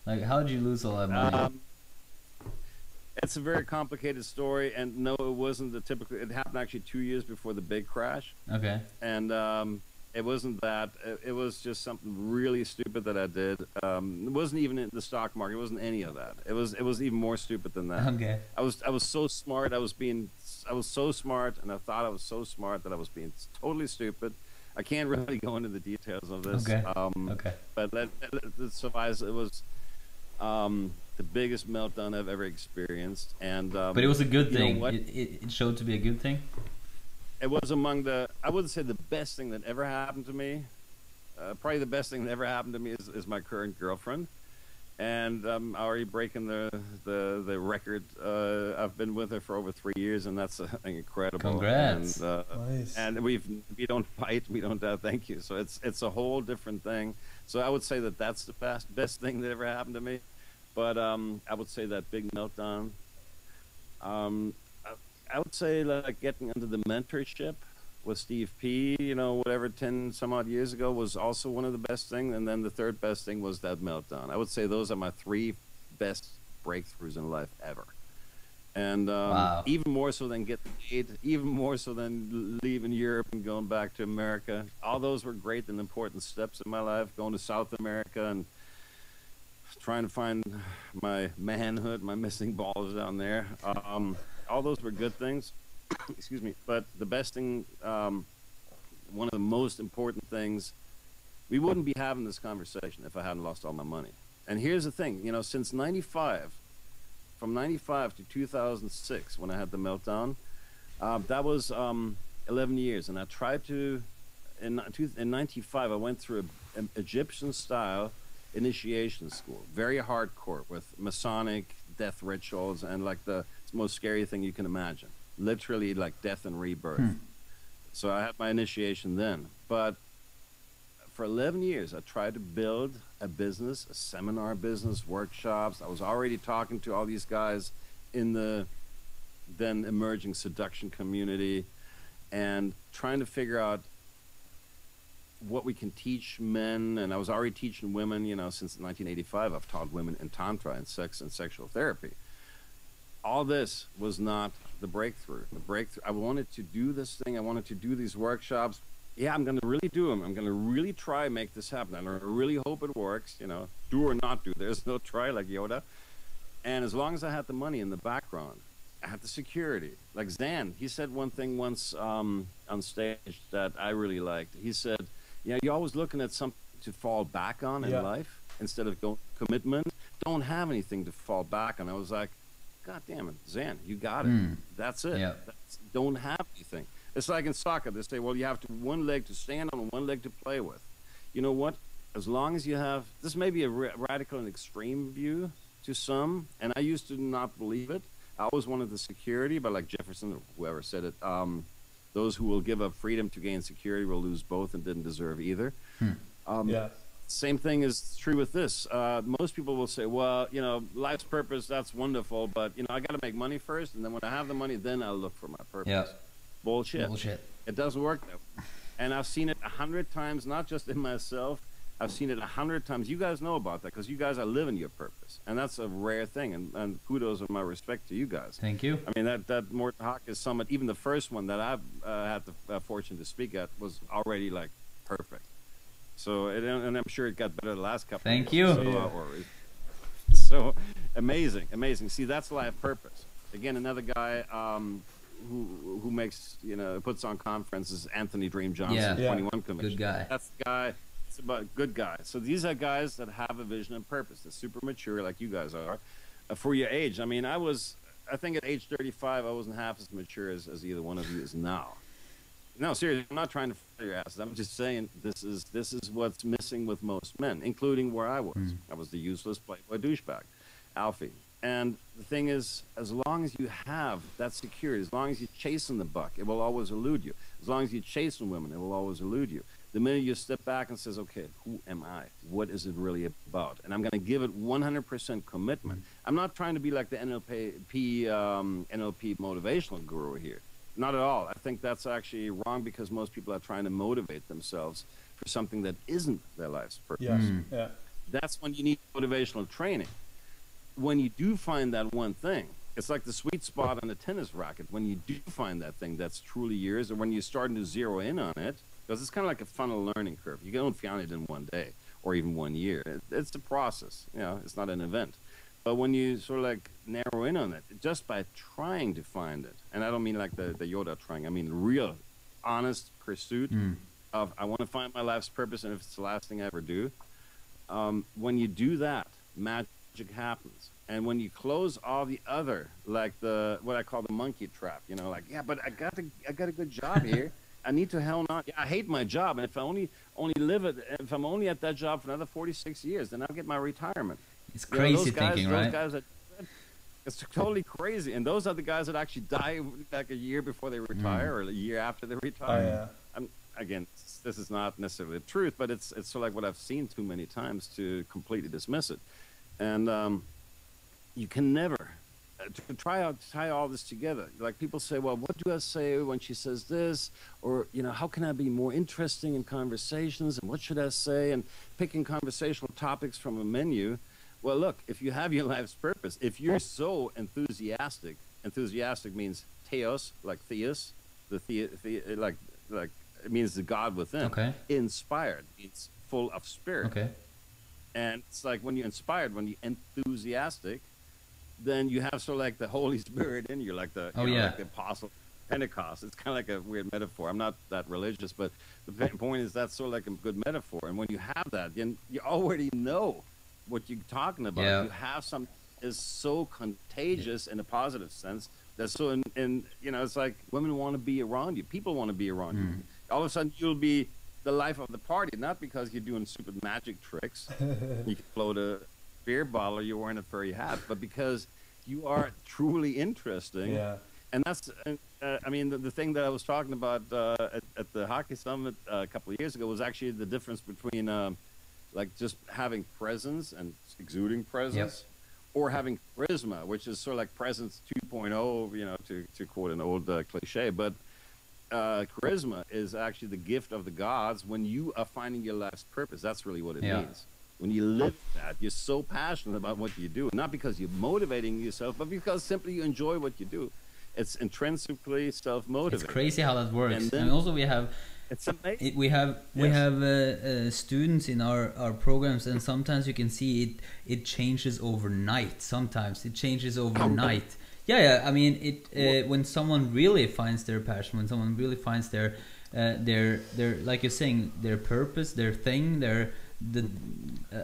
Like, how did you lose all that money? It's a very complicated story, and no, it wasn't the typical. It happened actually 2 years before the big crash. Okay. And it wasn't that. It was just something really stupid that I did. It wasn't even in the stock market. It wasn't any of that. It was even more stupid than that. Okay. I was so smart. I was so smart, and I thought I was so smart that I was being totally stupid. I can't really go into the details of this. Okay. Okay. But let suffice. It was the biggest meltdown I've ever experienced, and but it was a good thing. What? It showed to be a good thing. It was among the, I wouldn't say the best thing that ever happened to me. Probably the best thing that ever happened to me is my current girlfriend. And I'm already breaking the record. I've been with her for over 3 years, and that's incredible. Congrats. And, Nice. and we don't fight. We don't thank you. So it's a whole different thing. So I would say that that's the best thing that ever happened to me. But I would say that big meltdown. I would say like getting into the mentorship with Steve P, whatever, 10 some odd years ago was also one of the best things. And then the third best thing was that meltdown. I would say those are my 3 best breakthroughs in life ever. And wow. Even more so than getting paid, even more so than leaving Europe and going back to America. All those were great and important steps in my life, going to South America and trying to find my manhood, my missing balls down there. All those were good things. Excuse me. But the best thing, one of the most important things, we wouldn't be having this conversation if I hadn't lost all my money. And here's the thing, since 95, from 95 to 2006, when I had the meltdown, that was 11 years. And I tried to, in 95, I went through an Egyptian-style initiation school, very hardcore, with Masonic death rituals and like the most scary thing you can imagine, literally like death and rebirth. So I had my initiation then, but for 11 years I tried to build a business, a seminar business, workshops. I was already talking to all these guys in the then emerging seduction community and trying to figure out what we can teach men. And I was already teaching women, since 1985 I've taught women in tantra and sex and sexual therapy. All this was not the breakthrough. The breakthrough, I wanted to do this thing. I wanted to do these workshops. Yeah, I'm going to really do them. I'm going to really try and make this happen. And I really hope it works, do or not do. There's no try, like Yoda. And as long as I had the money in the background, I had the security. Like Zan, he said one thing once on stage that I really liked. He said, you're always looking at something to fall back on in life instead of commitment. Don't have anything to fall back on. I was like, God damn it, Zan, you got it. That's it. Yeah. Don't have anything. It's like in soccer, they say, well, you have one leg to stand on and one leg to play with. You know what? As long as you have, this may be a radical and extreme view to some, and I used to not believe it. I always wanted the security, but like Jefferson or whoever said it, those who will give up freedom to gain security will lose both and didn't deserve either. Same thing is true with this. Most people will say, well, life's purpose, that's wonderful, but, I got to make money first, and then when I have the money, then I'll look for my purpose. Yeah. Bullshit. It doesn't work that way. And I've seen it 100 times, not just in myself. I've seen it 100 times. You guys know about that because you guys are living your purpose. And that's a rare thing. And kudos and my respect to you guys. Thank you. I mean, that Morten Hawkes Summit, even the first one that I've had the fortune to speak at was already like perfect. So, and I'm sure it got better the last couple. Thank you. So amazing, amazing. See, that's life purpose. Again, another guy who makes, puts on conferences, Anthony Dream Johnson, 21 Commission. Good guy. That's the guy. It's about good guys. So these are guys that have a vision and purpose. They're super mature, like you guys are, for your age. I mean, I think at age 35, I wasn't half as mature as either one of you is now. No, seriously, I'm not trying to fire your asses. I'm just saying this is what's missing with most men, including where I was. I was the useless playboy douchebag, Alfie. And the thing is, as long as you have that security, as long as you're chasing the buck, it will always elude you. As long as you're chasing women, it will always elude you. The minute you step back and says, okay, who am I? What is it really about? And I'm going to give it 100% commitment. I'm not trying to be like the NLP motivational guru here. Not at all. I think that's actually wrong because most people are trying to motivate themselves for something that isn't their life's purpose. Yes. Yeah. That's when you need motivational training. When you do find that one thing, it's like the sweet spot on a tennis racket. When you do find that thing that's truly yours, or when you're starting to zero in on it, because it's kind of like a funnel learning curve. You don't find it in one day or even 1 year. It's a process. You know, it's not an event. But when you sort of like narrow in on it, just by trying to find it, and I don't mean like the Yoda trying, I mean real, honest pursuit of, I want to find my life's purpose, and if it's the last thing I ever do, when you do that, magic happens. And when you close all the other, like what I call the monkey trap, you know, like, yeah, but I got a good job here. I need to hell not. Yeah, I hate my job, and if I only live it, if I'm only at that job for another 46 years, then I'll get my retirement. It's crazy thinking, right? Those guys it's totally crazy, and those are the guys that actually die like a year before they retire, or a year after they retire. Oh, yeah. Again, this is not necessarily the truth, but it's sort of like what I've seen too many times to completely dismiss it. And you can never to tie all this together. Like people say, well, what do I say when she says this? Or, you know, how can I be more interesting in conversations? And what should I say? And picking conversational topics from a menu. Well, look, if you have your life's purpose, if you're so enthusiastic means theos, like theos, like it means the God within. Okay. Inspired means full of spirit. Okay. And it's like when you're inspired, when you're enthusiastic, then you have sort of like the Holy Spirit in you, like the like the Apostle Pentecost. It's kind of like a weird metaphor. I'm not that religious, but the point is that's sort of like a good metaphor. And when you have that, then you already know what you're talking about. Yeah. You have something is so contagious in a positive sense. That's so in you know, it's like women want to be around you. People want to be around you. All of a sudden you'll be the life of the party, not because you're doing stupid magic tricks. You can float a beer bottle or you're wearing a furry hat, but because you are truly interesting. Yeah. And that's, I mean, the thing that I was talking about at the Hockey Summit a couple of years ago was actually the difference between like just having presence and exuding presence, or having charisma, which is sort of like presence 2.0, you know, to quote an old cliche. But charisma is actually the gift of the gods when you are finding your life's purpose. That's really what it means. When you live that, you're so passionate about what you do, not because you're motivating yourself, but because simply you enjoy what you do. It's intrinsically self-motivated. It's crazy how that works. And then, and also we have, it's amazing. we have students in our programs, and sometimes you can see it changes overnight. Sometimes it changes overnight. Yeah. I mean, when someone really finds their passion, when someone really finds their like you're saying, their purpose, their thing,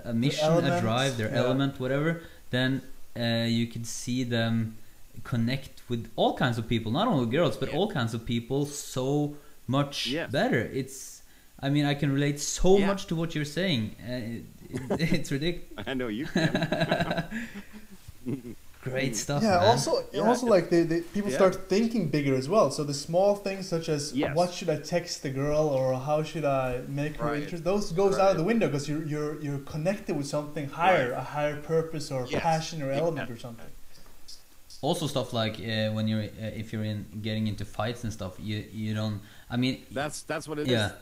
a mission, a drive, their element, whatever, then you can see them connect with all kinds of people, not only girls, but all kinds of people so much better. It's, I mean, I can relate so much to what you're saying. It's ridiculous. I know you can. Great stuff. Yeah, man. also like people start thinking bigger as well. So the small things such as what should I text the girl, or how should I make her interest, those goes out of the window because you're connected with something higher, a higher purpose or passion or element or something. Also stuff like when you're if you're getting into fights and stuff, you don't. I mean, that's what it is.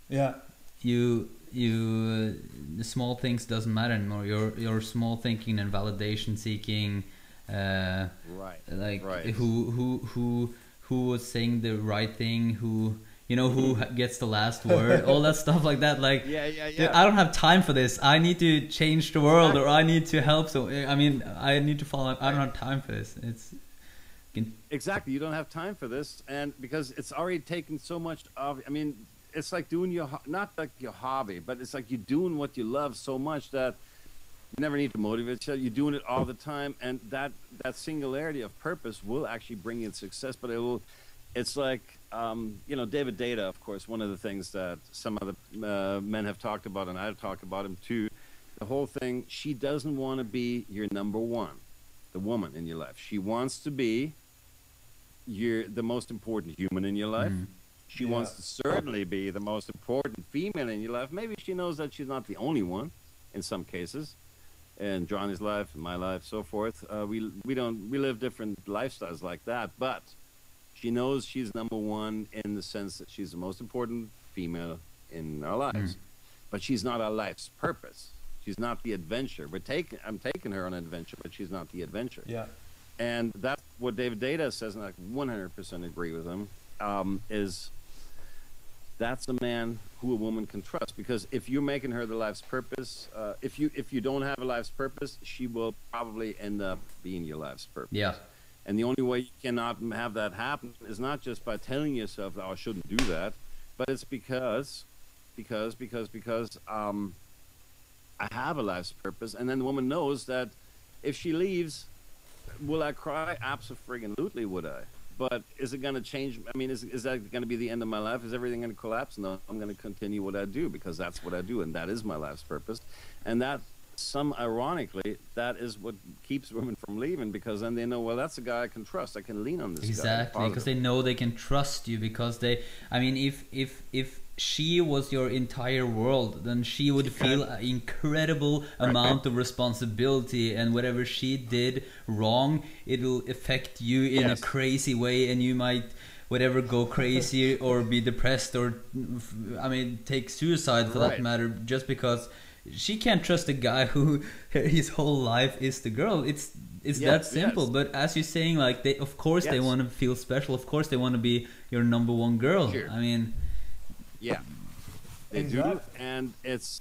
Yeah. You the small things doesn't matter anymore. Your small thinking and validation seeking. Who was saying the right thing, who gets the last word, all that stuff like that. Like, dude, I don't have time for this. I need to change the world, or I need to help. So I mean, I need to follow. I don't have time for this. Exactly. You don't have time for this, and because it's already taken so much of. I mean, it's like doing not like your hobby, but it's like you're doing what you love so much that you never need to motivate yourself. You're doing it all the time, and that singularity of purpose will actually bring you success. But it's like David Data, of course, one of the things that some other men have talked about, and I've talked about him too. The whole thing, she doesn't want to be your number one, the woman in your life. She wants to be the most important human in your life. She wants to certainly be the most important female in your life. Maybe she knows that she's not the only one in some cases. In Johnny's life, in my life, so forth. We live different lifestyles like that, but she knows she's number one in the sense that she's the most important female in our lives. But she's not our life's purpose. She's not the adventure. I'm taking her on an adventure, but she's not the adventure. Yeah. And that's what David Data says, and I 100% agree with him, is that's a man who a woman can trust. Because if you're making her the life's purpose, if you don't have a life's purpose, she will probably end up being your life's purpose. Yeah. And the only way you cannot have that happen is not just by telling yourself, "Oh, I shouldn't do that," but it's because I have a life's purpose, and then the woman knows that if she leaves, will I cry? Absolutely would I. But is it going to change? I mean, is that going to be the end of my life? Is everything going to collapse? No, I'm going to continue what I do because that's what I do, and that is my life's purpose. And that, ironically, that is what keeps women from leaving, because then they know, well, that's a guy I can trust. I can lean on this guy. Exactly, because they know they can trust you. Because I mean, if she was your entire world, then she would feel an incredible amount of responsibility, and whatever she did wrong, it'll affect you in a crazy way, and you might go crazy or be depressed, or I mean take suicide for that matter, just because she can't trust a guy who his whole life is the girl. It's that simple. But as you're saying, like, they of course they want to feel special, of course they want to be your number one girl. Sure. I mean, yeah, they do, and it's.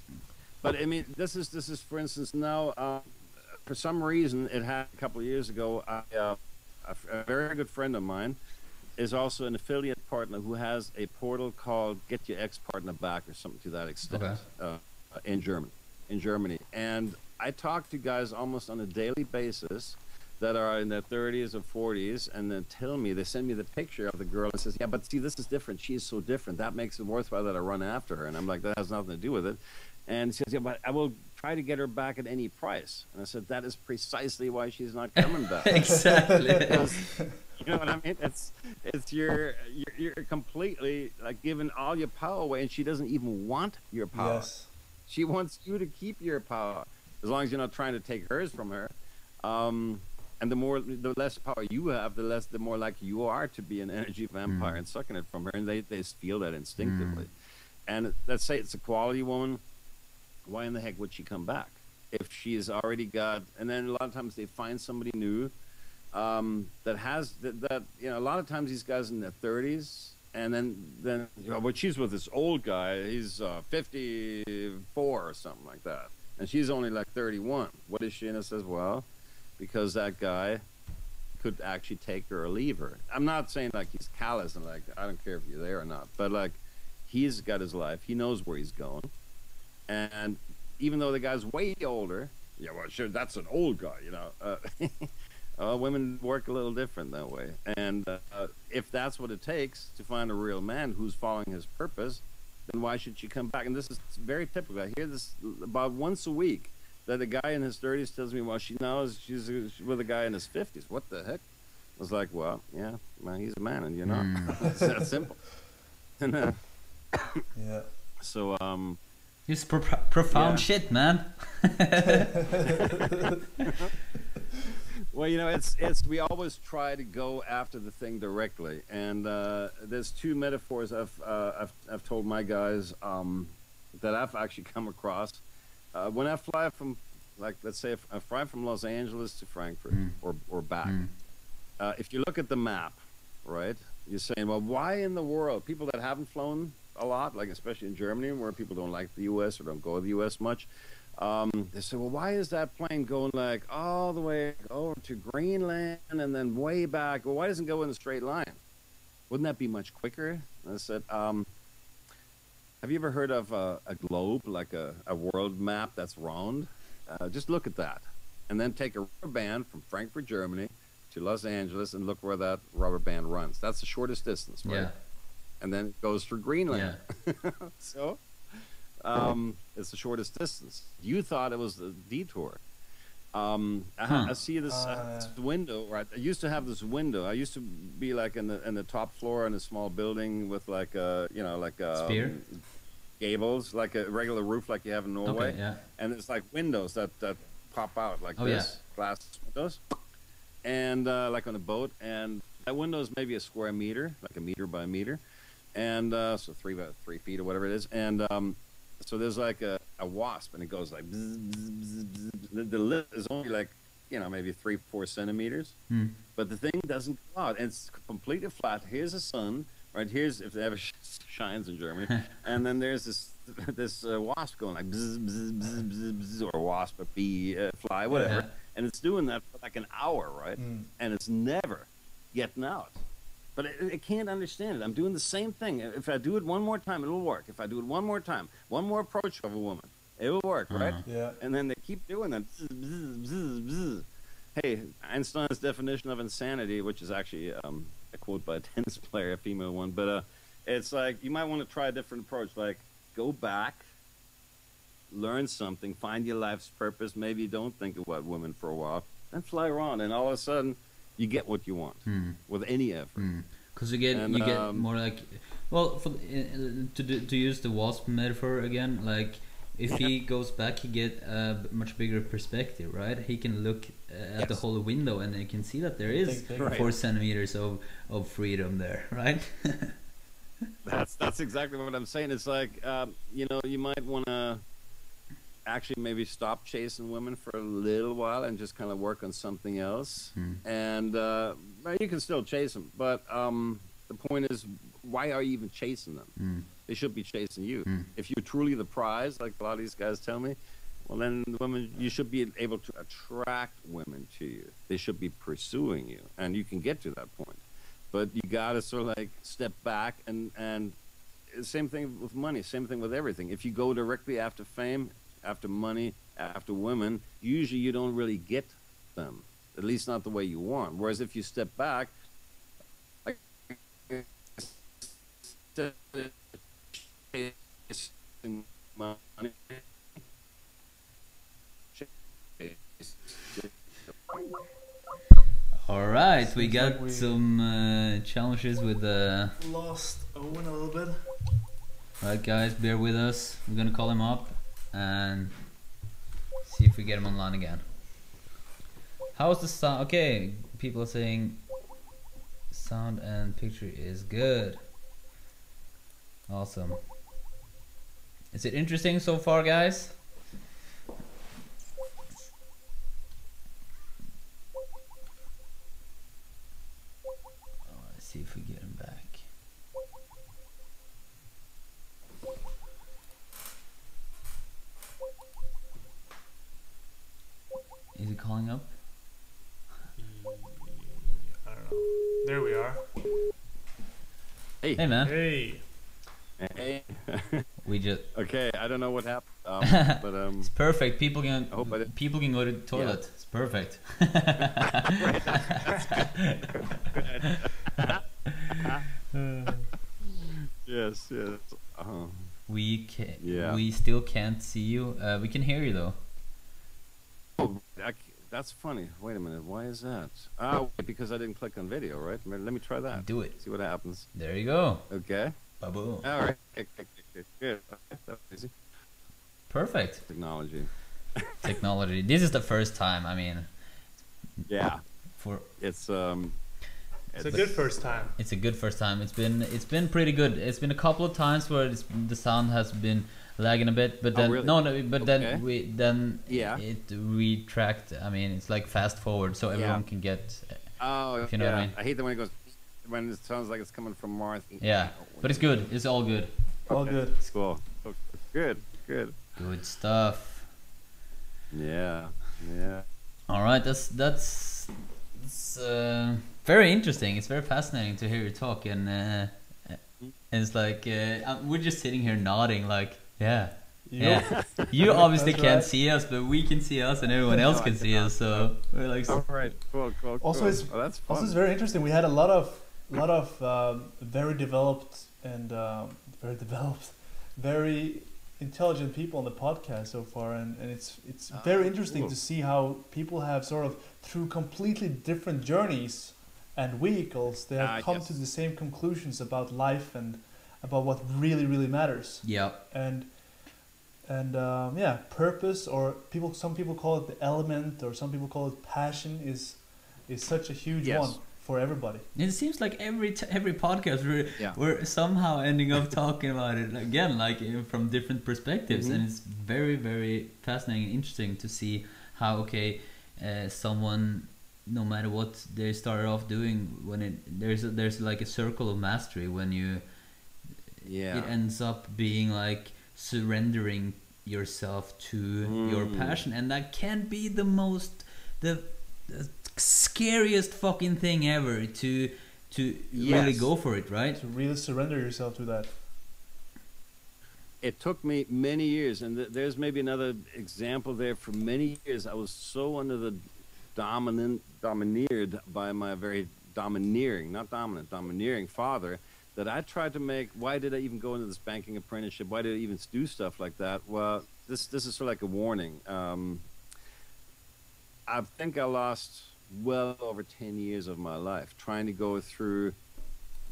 But I mean, this is for instance now. For some reason, it happened a couple of years ago. A very good friend of mine is also an affiliate partner who has a portal called "Get Your Ex-Partner Back" or something to that extent. Okay. In Germany, and I talk to guys almost on a daily basis that are in their 30s or 40s, and then they send me the picture of the girl and says, "Yeah, but see, this is different. She's so different. That makes it worthwhile that I run after her." And I'm like, "That has nothing to do with it." And he says, "Yeah, but I will try to get her back at any price." And I said, "That is precisely why she's not coming back." Exactly. Because, you know what I mean? It's you're completely like giving all your power away, and she doesn't even want your power. Yes. She wants you to keep your power, as long as you're not trying to take hers from her. And the less power you have, the more likely you are to be an energy vampire and sucking it from her. And they feel that instinctively. And let's say it's a quality woman. Why in the heck would she come back if she's already got? And then a lot of times they find somebody new that has that. You know, a lot of times these guys in their 30s. And then you know, but she's with this old guy. He's 54 or something like that, and she's only like 31. What is she? And it says, well, because that guy could actually take her or leave her. I'm not saying like he's callous and like I don't care if you're there or not, but like he's got his life. He knows where he's going, and even though the guy's way older, yeah, well, sure, that's an old guy, you know. Women work a little different that way, and if that's what it takes to find a real man who's following his purpose, then why should she come back? And this is very typical. I hear this about once a week, that a guy in his 30s tells me, well, she's with a guy in his 50s. What the heck? I was like, well, yeah, man, he's a man, and you're not. It's that simple. And, yeah. So, it's profound shit, man. Well, you know, we always try to go after the thing directly, and there's two metaphors I've told my guys that I've actually come across when I fly from, like, let's say if I fly from Los Angeles to Frankfurt or back. If you look at the map, right, you're saying, well, why in the world people that haven't flown a lot, like especially in Germany where people don't like the U.S. or don't go to the U.S. much. They say, well, why is that plane going like all the way over to Greenland and then way back? Well, why doesn't it go in a straight line? Wouldn't that be much quicker? And I said, have you ever heard of a globe, like a world map that's round? Just look at that. And then take a rubber band from Frankfurt, Germany to Los Angeles and look where that rubber band runs. That's the shortest distance, right? Yeah. And then it goes through Greenland. Yeah. So... it's the shortest distance. You thought it was the detour. I see this window, right? I used to have this window. I used to be like in the top floor in a small building with like a, you know, like a spear gables, like a regular roof like you have in Norway. Okay, yeah. And it's like windows that pop out like this, glass windows, and like on a boat. And that window is maybe a square meter, like a meter by meter, and so 3 by 3 feet or whatever it is, and so there's like a wasp, and it goes like bzz, bzz, bzz, bzz. The lip is only like, you know, maybe 3-4 centimeters, but the thing doesn't go out, and it's completely flat. Here's the sun, right? Here's, if it ever shines in Germany, and then there's this wasp going like bzz, bzz, bzz, bzz, bzz, or wasp, or bee, fly, whatever, and it's doing that for like an hour, right? And it's never getting out. But it can't understand it. I'm doing the same thing. If I do it one more time, it'll work. If I do it one more time, one more approach of a woman, it will work, right? Yeah. And then they keep doing that. Bzz, bzz, bzz, bzz. Hey, Einstein's definition of insanity, which is actually a quote by a tennis player, a female one, but it's like you might want to try a different approach. Like, go back, learn something, find your life's purpose. Maybe don't think about women for a while, then fly around, and all of a sudden, you get what you want with any effort. Because you get more like, well, to use the wasp metaphor again, like if he goes back, he get a much bigger perspective, right? He can look at the whole window and he can see that there is 4 centimeters of freedom there, right? That's exactly what I'm saying. It's like you know, you might want to actually maybe stop chasing women for a little while and just kind of work on something else. And you can still chase them, but the point is, why are you even chasing them? They should be chasing you. If you're truly the prize, like a lot of these guys tell me, well, then women, you should be able to attract women to you. They should be pursuing you, and you can get to that point. But you gotta sort of like step back, and same thing with money, same thing with everything. If you go directly after fame, after money, after women, usually you don't really get them, at least not the way you want. Whereas if you step back, like, money, all right, we got some challenges with lost Owen a little bit. Right, guys, bear with us. We're gonna call him up and see if we get him online again. How's the sound? Okay, people are saying sound and picture is good. Awesome. Is it interesting so far, guys? Let's see if we get him back. Is he calling up? I don't know. There we are. Hey. Hey, man. Hey. Hey. We just okay. I don't know what happened, but it's perfect. People can go to the toilet. Yeah. It's perfect. Yes. We still can't see you. We can hear you though. Oh, that's funny. Wait a minute. Why is that? Oh, because I didn't click on video, right? Let me try that. Do it. See what happens. There you go. Okay. Baboom. All right. Good. That was easy. Perfect. Technology. Technology. This is the first time. I mean. Yeah. It's a good first time. It's a good first time. It's been pretty good. It's been a couple of times where the sound has been lagging a bit, but then then it retract. I mean, it's like fast forward, so everyone can get. Oh, if you know what I mean. I hate the when it goes when it sounds like it's coming from Mars. Yeah, but it's good. It's all good. All good. It's cool. Good. Good stuff. Yeah. All right, that's very interesting. It's very fascinating to hear you talk, and it's like we're just sitting here nodding, like yeah. You obviously can't see us, but we can see us, and everyone else can see us. So we're like, all right, cool. Also, it's very interesting. We had a lot of very developed and very intelligent people on the podcast so far, and it's very interesting to see how people have sort of through completely different journeys and vehicles they have come to the same conclusions about life and about what really matters. Yeah. And purpose, or some people call it the element, or some people call it passion, is such a huge one for everybody. It seems like every podcast we're somehow ending up talking about it again, like from different perspectives, and it's very fascinating and interesting to see how someone no matter what they started off doing, when there's like a circle of mastery when you it ends up being like surrendering yourself to your passion, and that can be the scariest fucking thing ever to really go for it, right? To really surrender yourself to that. It took me many years, and there's maybe another example there. For many years, I was so under the domineered by my very domineering father, that I tried to make. Why did I even go into this banking apprenticeship? Why did I even do stuff like that? Well, this is sort of like a warning. I think I lost well over 10 years of my life trying to go through.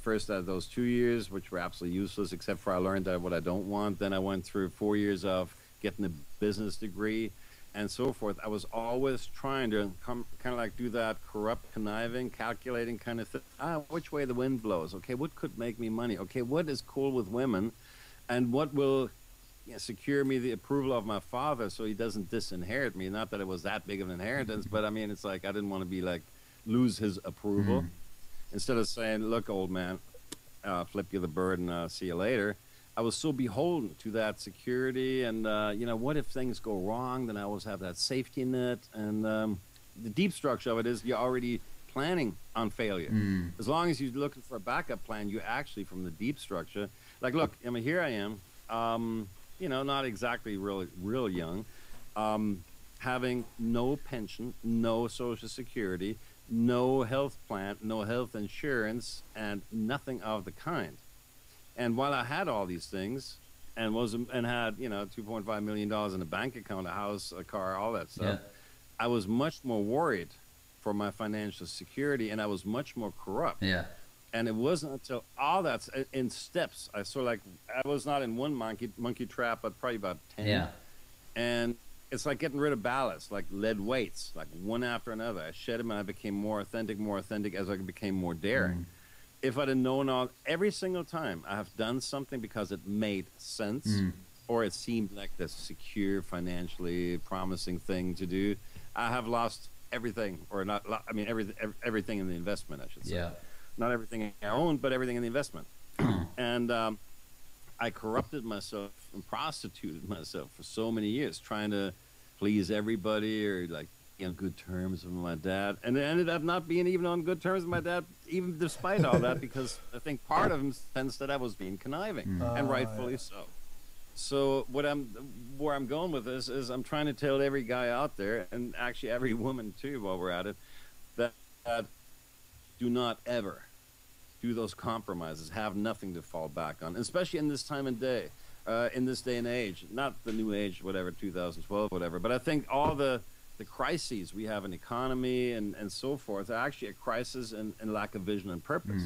First, those 2 years, which were absolutely useless, except for I learned that what I don't want. Then I went through 4 years of getting a business degree and so forth. I was always trying to kind of like do that corrupt, conniving, calculating kind of thing. Which way the wind blows? Okay, what could make me money? Okay, what is cool with women? And what will secure me the approval of my father so he doesn't disinherit me? Not that it was that big of an inheritance, but I mean, it's like I didn't want to be like lose his approval. Instead of saying, look, old man, flip you the bird and see you later, I was so beholden to that security. And, what if things go wrong? Then I always have that safety net. And the deep structure of it is you're already planning on failure. As long as you're looking for a backup plan, you actually, from the deep structure, like, look, I mean, here I am, not exactly real young, having no pension, no Social Security, no health plan, no health insurance, and nothing of the kind. And while I had all these things and had $2.5 million in a bank account, a house, a car, all that stuff, I was much more worried for my financial security, and I was much more corrupt. And it wasn't until all that's in steps. I was not in one monkey trap, but probably about 10. And it's like getting rid of ballast, like lead weights, like one after another. I shed them and I became more authentic as I became more daring. If I'd have known every single time I have done something because it made sense or it seemed like the secure, financially promising thing to do, I have lost everything, or not, I mean, everything in the investment, I should say. Not everything I own, but everything in the investment. And I corrupted myself and prostituted myself for so many years, trying to please everybody or like on good terms with my dad. And it ended up not being even on good terms with my dad, even despite all that, because I think part of him sensed that I was being conniving, and rightfully so. So where I'm going with this is I'm trying to tell every guy out there, and actually every woman too, while we're at it, that do not ever do those compromises. Have nothing to fall back on, especially in this time and day, in this day and age. Not the new age, whatever, 2012, whatever. But I think all the crises we have in economy and so forth are actually a crisis and lack of vision and purpose.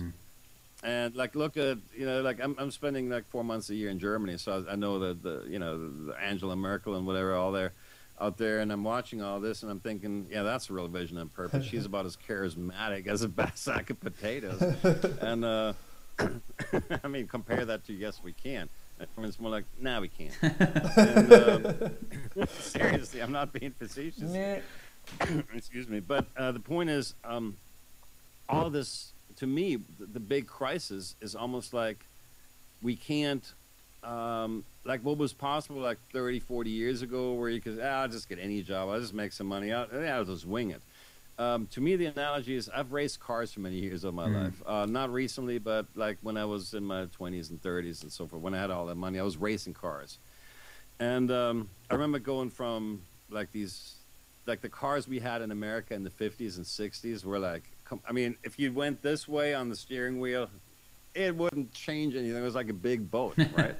And like, look at, like I'm spending like 4 months a year in Germany, so I know the Angela Merkel and whatever, all there out there, and I'm watching all this and I'm thinking, yeah, that's a real vision and purpose. She's about as charismatic as a sack of potatoes. And I mean, compare that to yes we can. I mean, it's more like, nah, we can't. And, seriously, I'm not being facetious. Excuse me. But the point is, all this, to me, the big crisis is almost like we can't, like what was possible like 30, 40 years ago, where you could, I'll just get any job, I'll just make some money out, I'll just wing it. To me, the analogy is I've raced cars for many years of my life. Not recently, but like when I was in my 20s and 30s and so forth, when I had all that money, I was racing cars. And I remember going from like these, like the cars we had in America in the 50s and 60s were like, I mean, if you went this way on the steering wheel, it wouldn't change anything. It was like a big boat, right?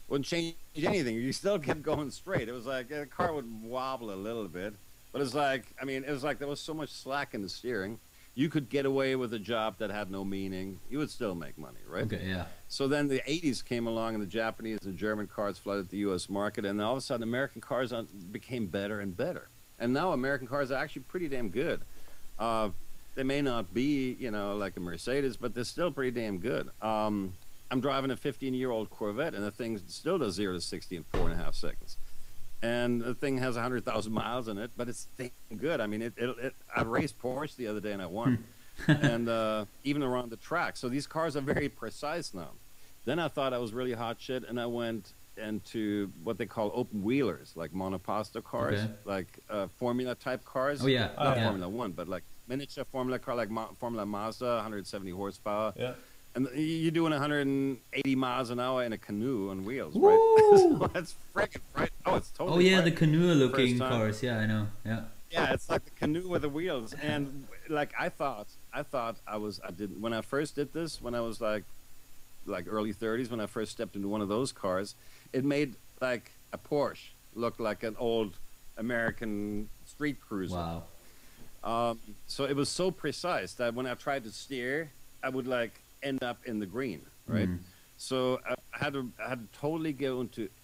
Wouldn't change anything. You still kept going straight. It was like a car would wobble a little bit. But it's like, I mean, it was like there was so much slack in the steering. You could get away with a job that had no meaning. You would still make money, right? Okay, yeah. So then the 80s came along, and the Japanese and German cars flooded the U.S. market, and all of a sudden American cars became better and better. And now American cars are actually pretty damn good. They may not be, like a Mercedes, but they're still pretty damn good. I'm driving a 15-year-old Corvette, and the thing still does 0 to 60 in 4.5 seconds. and the thing has 100,000 miles in it, but it's good. I mean, I raced Porsche the other day and I won, and even around the track. So these cars are very precise now. Then I thought I was really hot shit, and I went into what they call open wheelers, like monoposto cars, like Formula type cars. Oh yeah, not Formula One, but like miniature Formula car, like Formula Mazda, 170 horsepower. Yeah. And you're doing 180 miles an hour in a canoe on wheels, right? So that's freaking right. Oh, it's totally. Oh yeah, right. the canoe-looking cars. Yeah, I know. Yeah. Yeah, it's like the canoe with the wheels, and like I did when I first did this, when I was like early 30s, when I first stepped into one of those cars, it made like a Porsche look like an old American street cruiser. Wow. So it was so precise that when I tried to steer, I would like end up in the green, right? So I had to totally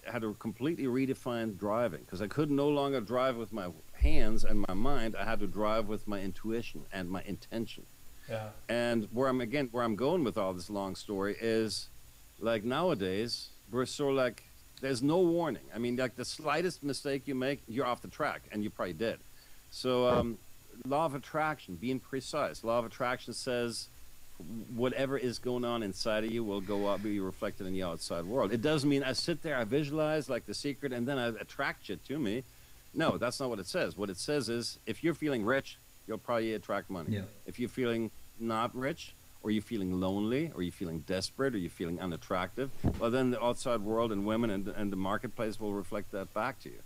had to completely redefine driving, because I could no longer drive with my hands and my mind. I had to drive with my intuition and my intention. Yeah. And where I'm going with all this long story is, like, nowadays we're so like, there's no warning. I mean, like, the slightest mistake you make, you're off the track, and you're probably dead. So law of attraction, being precise. Law of attraction says whatever is going on inside of you will go up, be reflected in the outside world. It doesn't mean I sit there, I visualize like The Secret, and then I attract shit to me. No, that's not what it says. What it says is, if you're feeling rich, you'll probably attract money. Yeah. If you're feeling not rich, or you're feeling lonely, or you're feeling desperate, or you're feeling unattractive, well, then the outside world and women and the marketplace will reflect that back to you.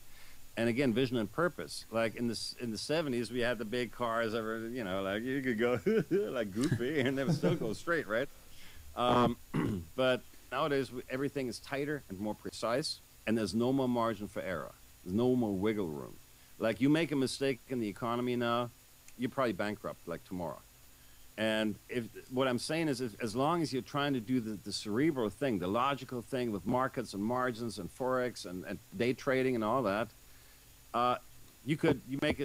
And again, vision and purpose. Like in the 70s, we had the big cars, you know, like you could go like goofy and they would still go straight, right? But nowadays, everything is tighter and more precise, and there's no more margin for error. There's no more wiggle room. Like, you make a mistake in the economy now, you're probably bankrupt like tomorrow. And what I'm saying is, as long as you're trying to do the cerebral thing, the logical thing with markets and margins and forex and day trading and all that, you make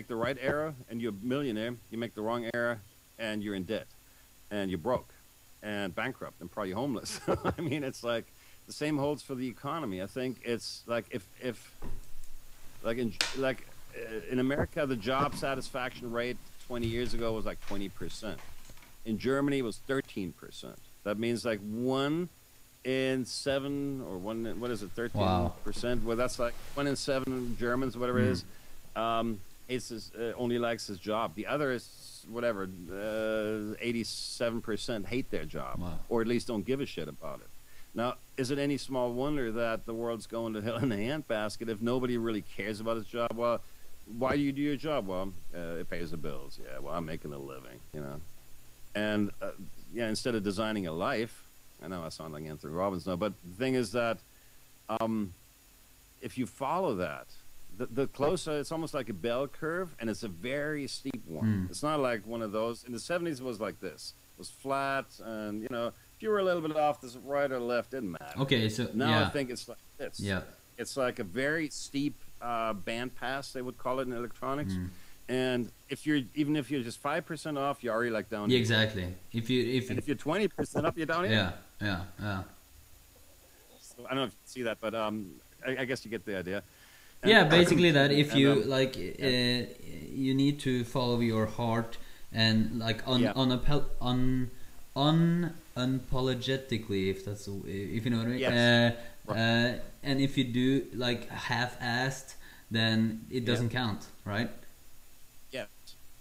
the right error and you're a millionaire. You make the wrong error and you're in debt, and you're broke and bankrupt and probably homeless. I mean, it's like the same holds for the economy. I think it's like if in America, the job satisfaction rate 20 years ago was like 20%. In Germany, it was 13%. That means like 1 in 7, or 13%? Wow. Well, that's like 1 in 7 Germans, whatever it is, only likes his job. The other is, whatever, 87% hate their job, or at least don't give a shit about it. Now, is it any small wonder that the world's going to hell in a handbasket if nobody really cares about his job? Well, why do you do your job? Well, it pays the bills. Yeah, well, I'm making a living, you know. And, instead of designing a life, I know I sound like Anthony Robbins now, but the thing is that if you follow that, the closer, it's almost like a bell curve, and it's a very steep one. It's not like one of those. In the 70s, it was like this. It was flat, and, you know, if you were a little bit off this right or left, didn't matter. Okay, so now I think it's like this. Yeah. It's like a very steep bandpass, they would call it in electronics. And even if you're just 5% off, you're already like down. Yeah, exactly. If you're 20% up, you're down here. Yeah. So I don't know if you see that, but I guess you get the idea. And, yeah, basically that if you you need to follow your heart and like unapologetically, if you know what I mean. Yes. And if you do like half-assed, then it doesn't count, right? Yeah.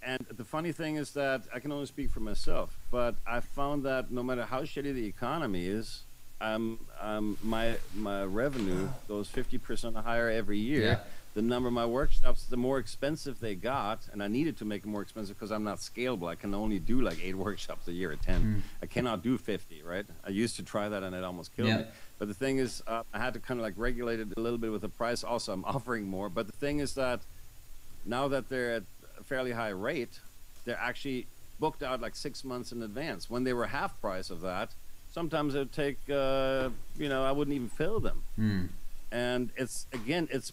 And the funny thing is that I can only speak for myself, but I found that no matter how shitty the economy is, my revenue goes 50% higher every year. Yeah. The number of my workshops, the more expensive they got, and I needed to make them more expensive because I'm not scalable. I can only do like 8 workshops a year or 10. I cannot do 50, right? I used to try that and it almost killed me. But the thing is, I had to kind of like regulate it a little bit with the price. Also, I'm offering more. But the thing is that now that they're at a fairly high rate, they're actually booked out like 6 months in advance. When they were half price of that, sometimes it would take, I wouldn't even fill them. And it's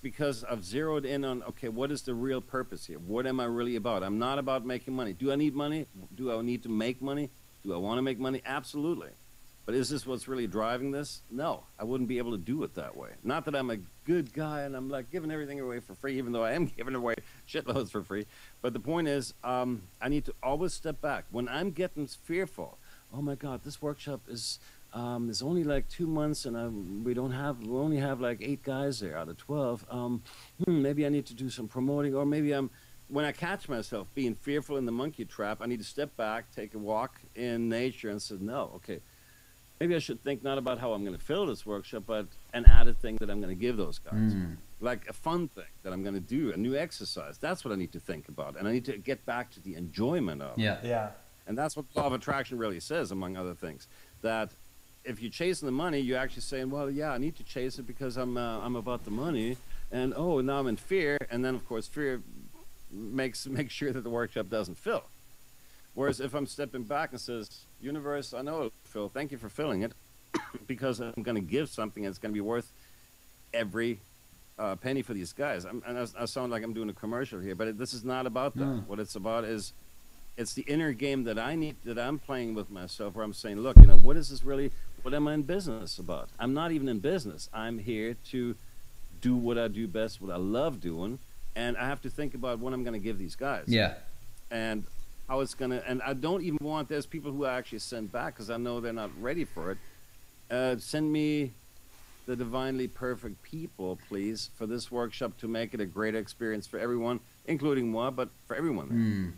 because I've zeroed in on, okay, what is the real purpose here? What am I really about? I'm not about making money. Do I need money? Do I need to make money? Do I want to make money? Absolutely. But is this what's really driving this? No, I wouldn't be able to do it that way. Not that I'm a good guy and I'm like giving everything away for free, even though I am giving away shitloads for free. But the point is, I need to always step back. When I'm getting fearful, oh my God, this workshop is only like 2 months and we only have like 8 guys there out of 12. Maybe I need to do some promoting, or maybe when I catch myself being fearful in the monkey trap, I need to step back, take a walk in nature and say, no, okay, maybe I should think not about how I'm going to fill this workshop, but an added thing that I'm going to give those guys. Like a fun thing that I'm going to do, a new exercise. That's what I need to think about. And I need to get back to the enjoyment of it. Yeah. And that's what law of attraction really says, among other things. That if you're chasing the money, you're actually saying, well, yeah, I need to chase it because I'm about the money. And, oh, now I'm in fear. And then, of course, fear makes sure that the workshop doesn't fill. Whereas if I'm stepping back and says, universe, I know it'll fill. Thank you for filling it, because I'm going to give something that's going to be worth every penny for these guys. I sound like I'm doing a commercial here, but this is not about that. What it's about is it's the inner game that I'm playing with myself, where I'm saying, look, what is this really? What am I in business about? I'm not even in business. I'm here to do what I do best, what I love doing, and I have to think about what I'm going to give these guys. Yeah. And how it's going to, and I don't even want, there's people who I actually send back because I know they're not ready for it. Send me the divinely perfect people, please, for this workshop to make it a great experience for everyone, including moi, but for everyone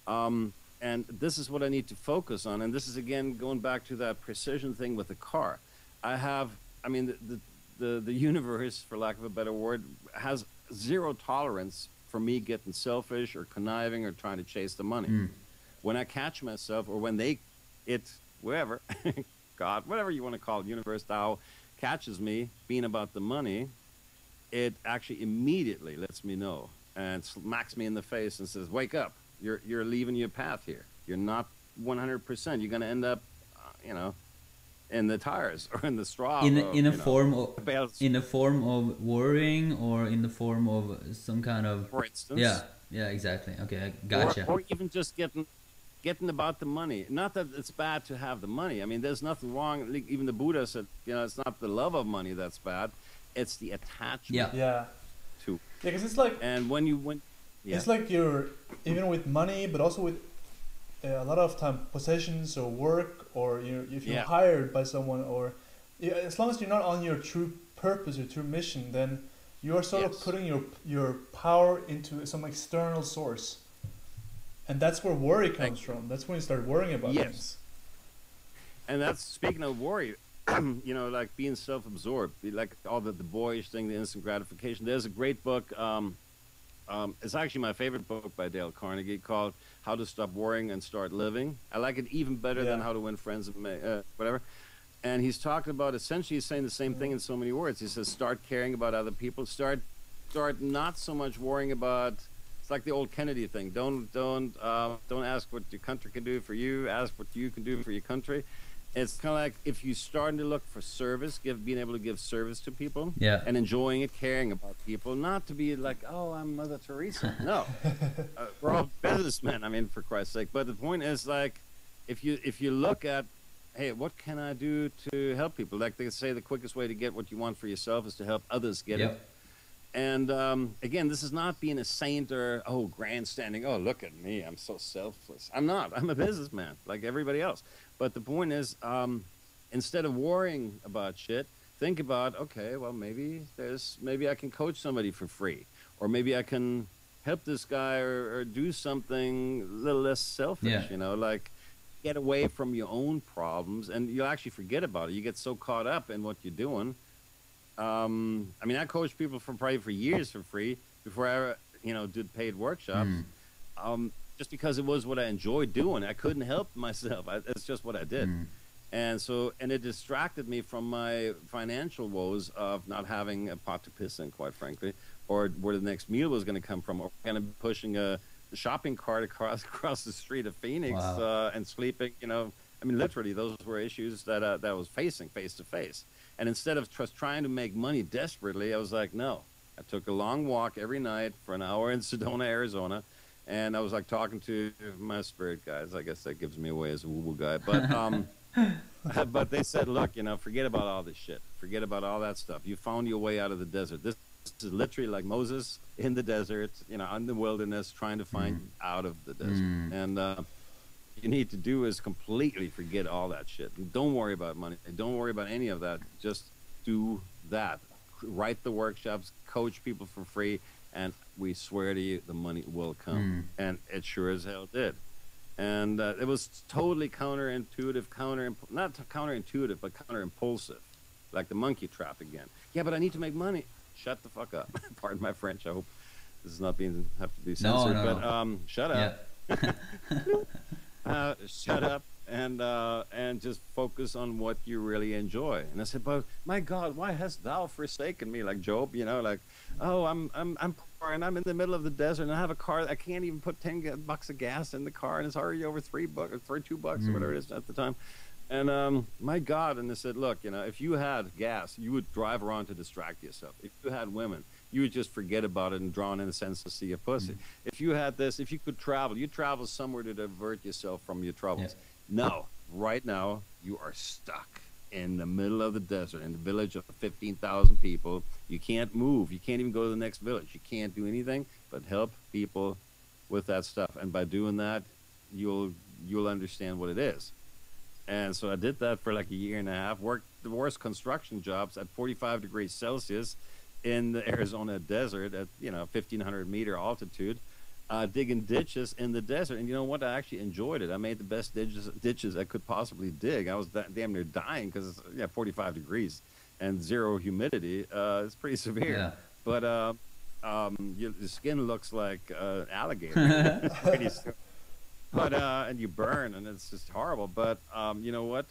there. And this is what I need to focus on. And this is, again, going back to that precision thing with the car. The universe, for lack of a better word, has zero tolerance for me getting selfish or conniving or trying to chase the money. When I catch myself, or when wherever, God, whatever you want to call it, universe, Tao, catches me being about the money, it actually immediately lets me know and smacks me in the face and says, wake up, you're leaving your path here. You're not 100%. You're going to end up, in the tires or in the straw. In a form of worrying, or in the form of some kind of, for instance. Yeah, exactly. Okay, I gotcha. Or even just getting about the money. Not that it's bad to have the money. I mean, there's nothing wrong. Even the Buddha said, it's not the love of money that's bad. It's the attachment. Yeah. To. Yeah, because it's like. And it's like you're, even with money, but also with a lot of time possessions or work, or if you're hired by someone, or as long as you're not on your true purpose or true mission, then you are sort of putting your power into some external source. And that's where worry comes from. That's when you start worrying about things. And that's, speaking of worry, like being self-absorbed, like all the boyish thing, the instant gratification. There's a great book. It's actually my favorite book by Dale Carnegie, called How to Stop Worrying and Start Living. I like it even better than How to Win Friends and whatever. And he's talking about, essentially he's saying the same thing in so many words. He says, start caring about other people. Start not so much worrying about, it's like the old Kennedy thing. Don't ask what your country can do for you. Ask what you can do for your country. It's kind of like if you're starting to look for service, being able to give service to people, and enjoying it, caring about people, not to be like, oh, I'm Mother Teresa. No, we're all businessmen. I mean, for Christ's sake. But the point is, like, if you look at, hey, what can I do to help people? Like they say, the quickest way to get what you want for yourself is to help others get it. And again, this is not being a saint or grandstanding. Oh, look at me, I'm so selfless. I'm not. I'm a businessman like everybody else. But the point is, instead of worrying about shit, think about, okay, well, maybe I can coach somebody for free, or maybe I can help this guy or do something a little less selfish. Like get away from your own problems, and you'll actually forget about it. You get so caught up in what you're doing. I coached people for years for free before I ever, did paid workshops. Just because it was what I enjoyed doing. I couldn't help myself. It's just what I did. And it distracted me from my financial woes of not having a pot to piss in, quite frankly, or where the next meal was going to come from, or kind of pushing a shopping cart across the street of Phoenix. And sleeping, literally those were issues that I was facing face to face. And instead of just trying to make money desperately, I was like, no. I took a long walk every night for an hour in Sedona, Arizona, and I was like talking to my spirit guides. I guess that gives me away as a woo-woo guy. But But they said, look, forget about all this shit. Forget about all that stuff. You found your way out of the desert. This is literally like Moses in the desert, in the wilderness, trying to find out of the desert. And you need to do is completely forget all that shit. Don't worry about money. Don't worry about any of that. Just do that. Write the workshops, coach people for free, and we swear to you, the money will come. And it sure as hell did. And it was totally counterintuitive, not counterintuitive, but counterimpulsive, like the monkey trap again. Yeah, but I need to make money. Shut the fuck up. Pardon my French. I hope this is not have to be censored. No. Shut up. Yeah. Shut up and just focus on what you really enjoy. And I said, but my God, why hast thou forsaken me? Like Job, like, oh, I'm poor and I'm in the middle of the desert and I have a car. I can't even put $10 of gas in the car and it's already over $3 or $2 or whatever it is at the time. And my God, and I said, look, if you had gas, you would drive around to distract yourself. If you had women, you would just forget about it and drown in a sense to see a pussy. If you had this, if you could travel, you travel somewhere to divert yourself from your troubles. No, right now you are stuck in the middle of the desert, in the village of 15,000 people. You can't move. You can't even go to the next village. You can't do anything but help people with that stuff. And by doing that, you'll understand what it is. And so I did that for like a year and a half, worked the worst construction jobs at 45 degrees Celsius in the Arizona desert at 1,500 meter altitude, digging ditches in the desert. And you know what? I actually enjoyed it. I made the best ditches I could possibly dig. I was damn near dying because it's 45 degrees and zero humidity. It's pretty severe. Yeah. But the skin looks like alligator. Pretty soon. But and you burn, and it's just horrible. But you know what?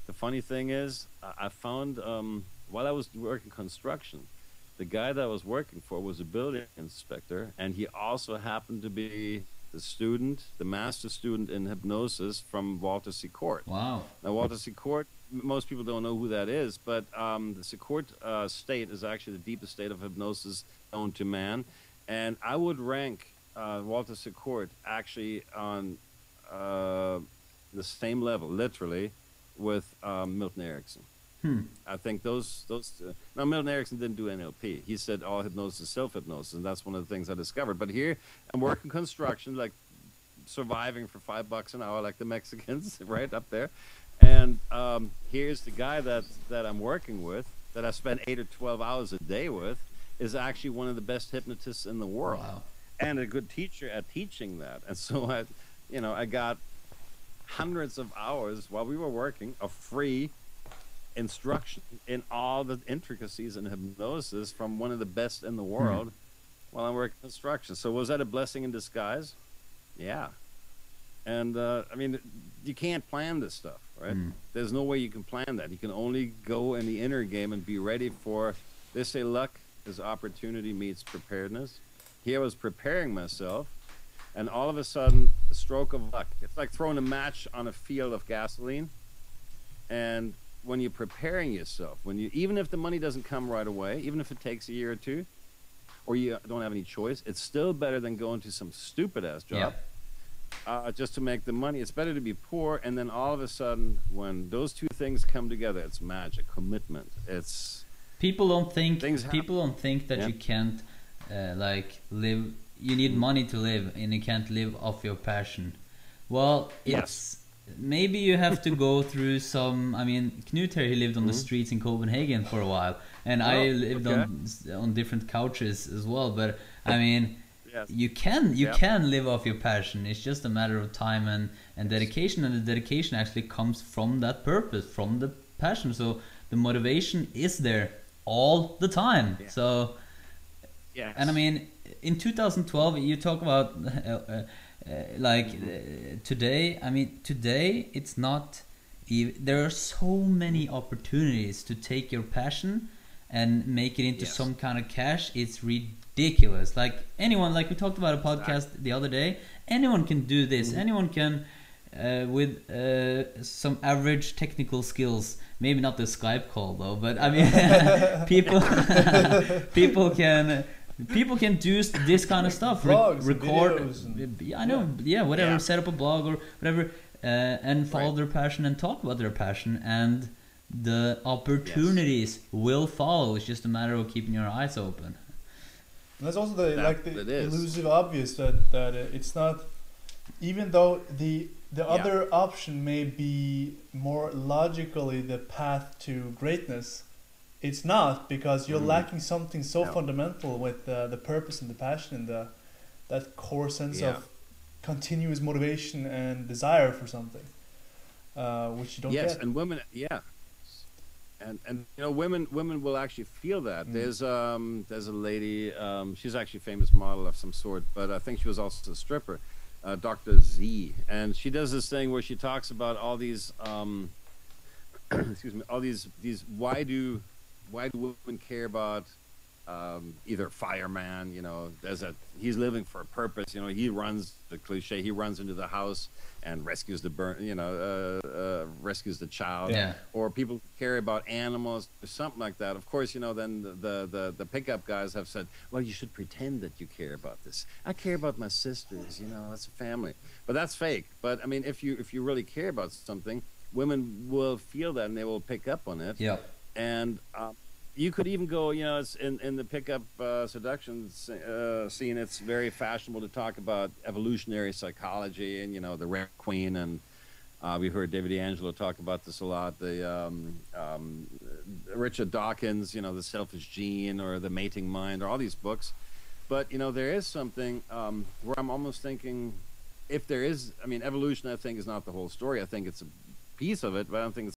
The funny thing is, I found while I was working construction, the guy that I was working for was a building inspector, and he also happened to be the master student in hypnosis from Walter Secord. Wow. Now, Walter Secord, most people don't know who that is, but the Secord state is actually the deepest state of hypnosis known to man. And I would rank Walter Secord actually on the same level, literally, with Milton Erickson. I think those now Milton Erickson didn't do NLP. He said all hypnosis is self-hypnosis, and that's one of the things I discovered. But here I'm working construction, like surviving for $5 an hour, like the Mexicans, right up there. And here's the guy that I'm working with, that I spend 8 or 12 hours a day with, is actually one of the best hypnotists in the world. Wow. And a good teacher at teaching that. And so I got hundreds of hours while we were working of free instruction in all the intricacies in hypnosis from one of the best in the world while I'm working construction. So was that a blessing in disguise? Yeah. And I mean, you can't plan this stuff, right? There's no way you can plan that. You can only go in the inner game and be ready for, they say luck is opportunity meets preparedness. Here I was preparing myself, and all of a sudden, the stroke of luck. It's like throwing a match on a field of gasoline. And when you're preparing yourself, even if the money doesn't come right away, even if it takes a year or two, or you don't have any choice, it's still better than going to some stupid-ass job just to make the money. It's better to be poor, and then all of a sudden, when those two things come together, it's magic, commitment. It's people don't think that you can't like live. You need money to live, and you can't live off your passion. Well, it's maybe you have to go through some. I mean, Knut here, he lived on the streets in Copenhagen for a while, and I lived on different couches as well. But I mean, you can live off your passion. It's just a matter of time and dedication, and the dedication actually comes from that purpose, from the passion. So the motivation is there all the time. So, and I mean, in 2012, you talk about today. I mean, today it's not. There are so many opportunities to take your passion and make it into some kind of cash. It's ridiculous. Like anyone, like we talked about a podcast the other day. Anyone can do this. Anyone can, with some average technical skills. Maybe not the Skype call though, but I mean, people can do this kind of stuff. Blogs, record. Videos I know. Yeah, whatever. Set up a blog or whatever. and follow their passion and talk about their passion, and the opportunities will follow. It's just a matter of keeping your eyes open. And that's also the elusive obvious that it's not, even though the other option may be more logically the path to greatness, it's not, because you're lacking something so fundamental with the purpose and the passion and that core sense of continuous motivation and desire for something, which you don't get. Yes, and women, and you know, women will actually feel that. There's a lady, she's actually a famous model of some sort, but I think she was also a stripper, Dr. Z, and she does this thing where she talks about all these excuse me, all these why do women care about either fireman, you know, he's living for a purpose, you know, he runs the cliche, he runs into the house and rescues the rescues the child, or people care about animals or something like that. Of course, you know, then the pickup guys have said, well, you should pretend that you care about this. I care about my sisters, you know, it's a family, but that's fake. But I mean, if you really care about something, women will feel that and they will pick up on it. And you could even go, you know, it's in the pickup seduction scene, it's very fashionable to talk about evolutionary psychology and, you know, the rare queen. And we've heard David D'Angelo talk about this a lot. The Richard Dawkins, you know, The Selfish Gene or The Mating Mind, or all these books. But, you know, there is something where I'm almost thinking, if there is, I mean, evolution, I think, is not the whole story. I think it's a piece of it, but I don't think it's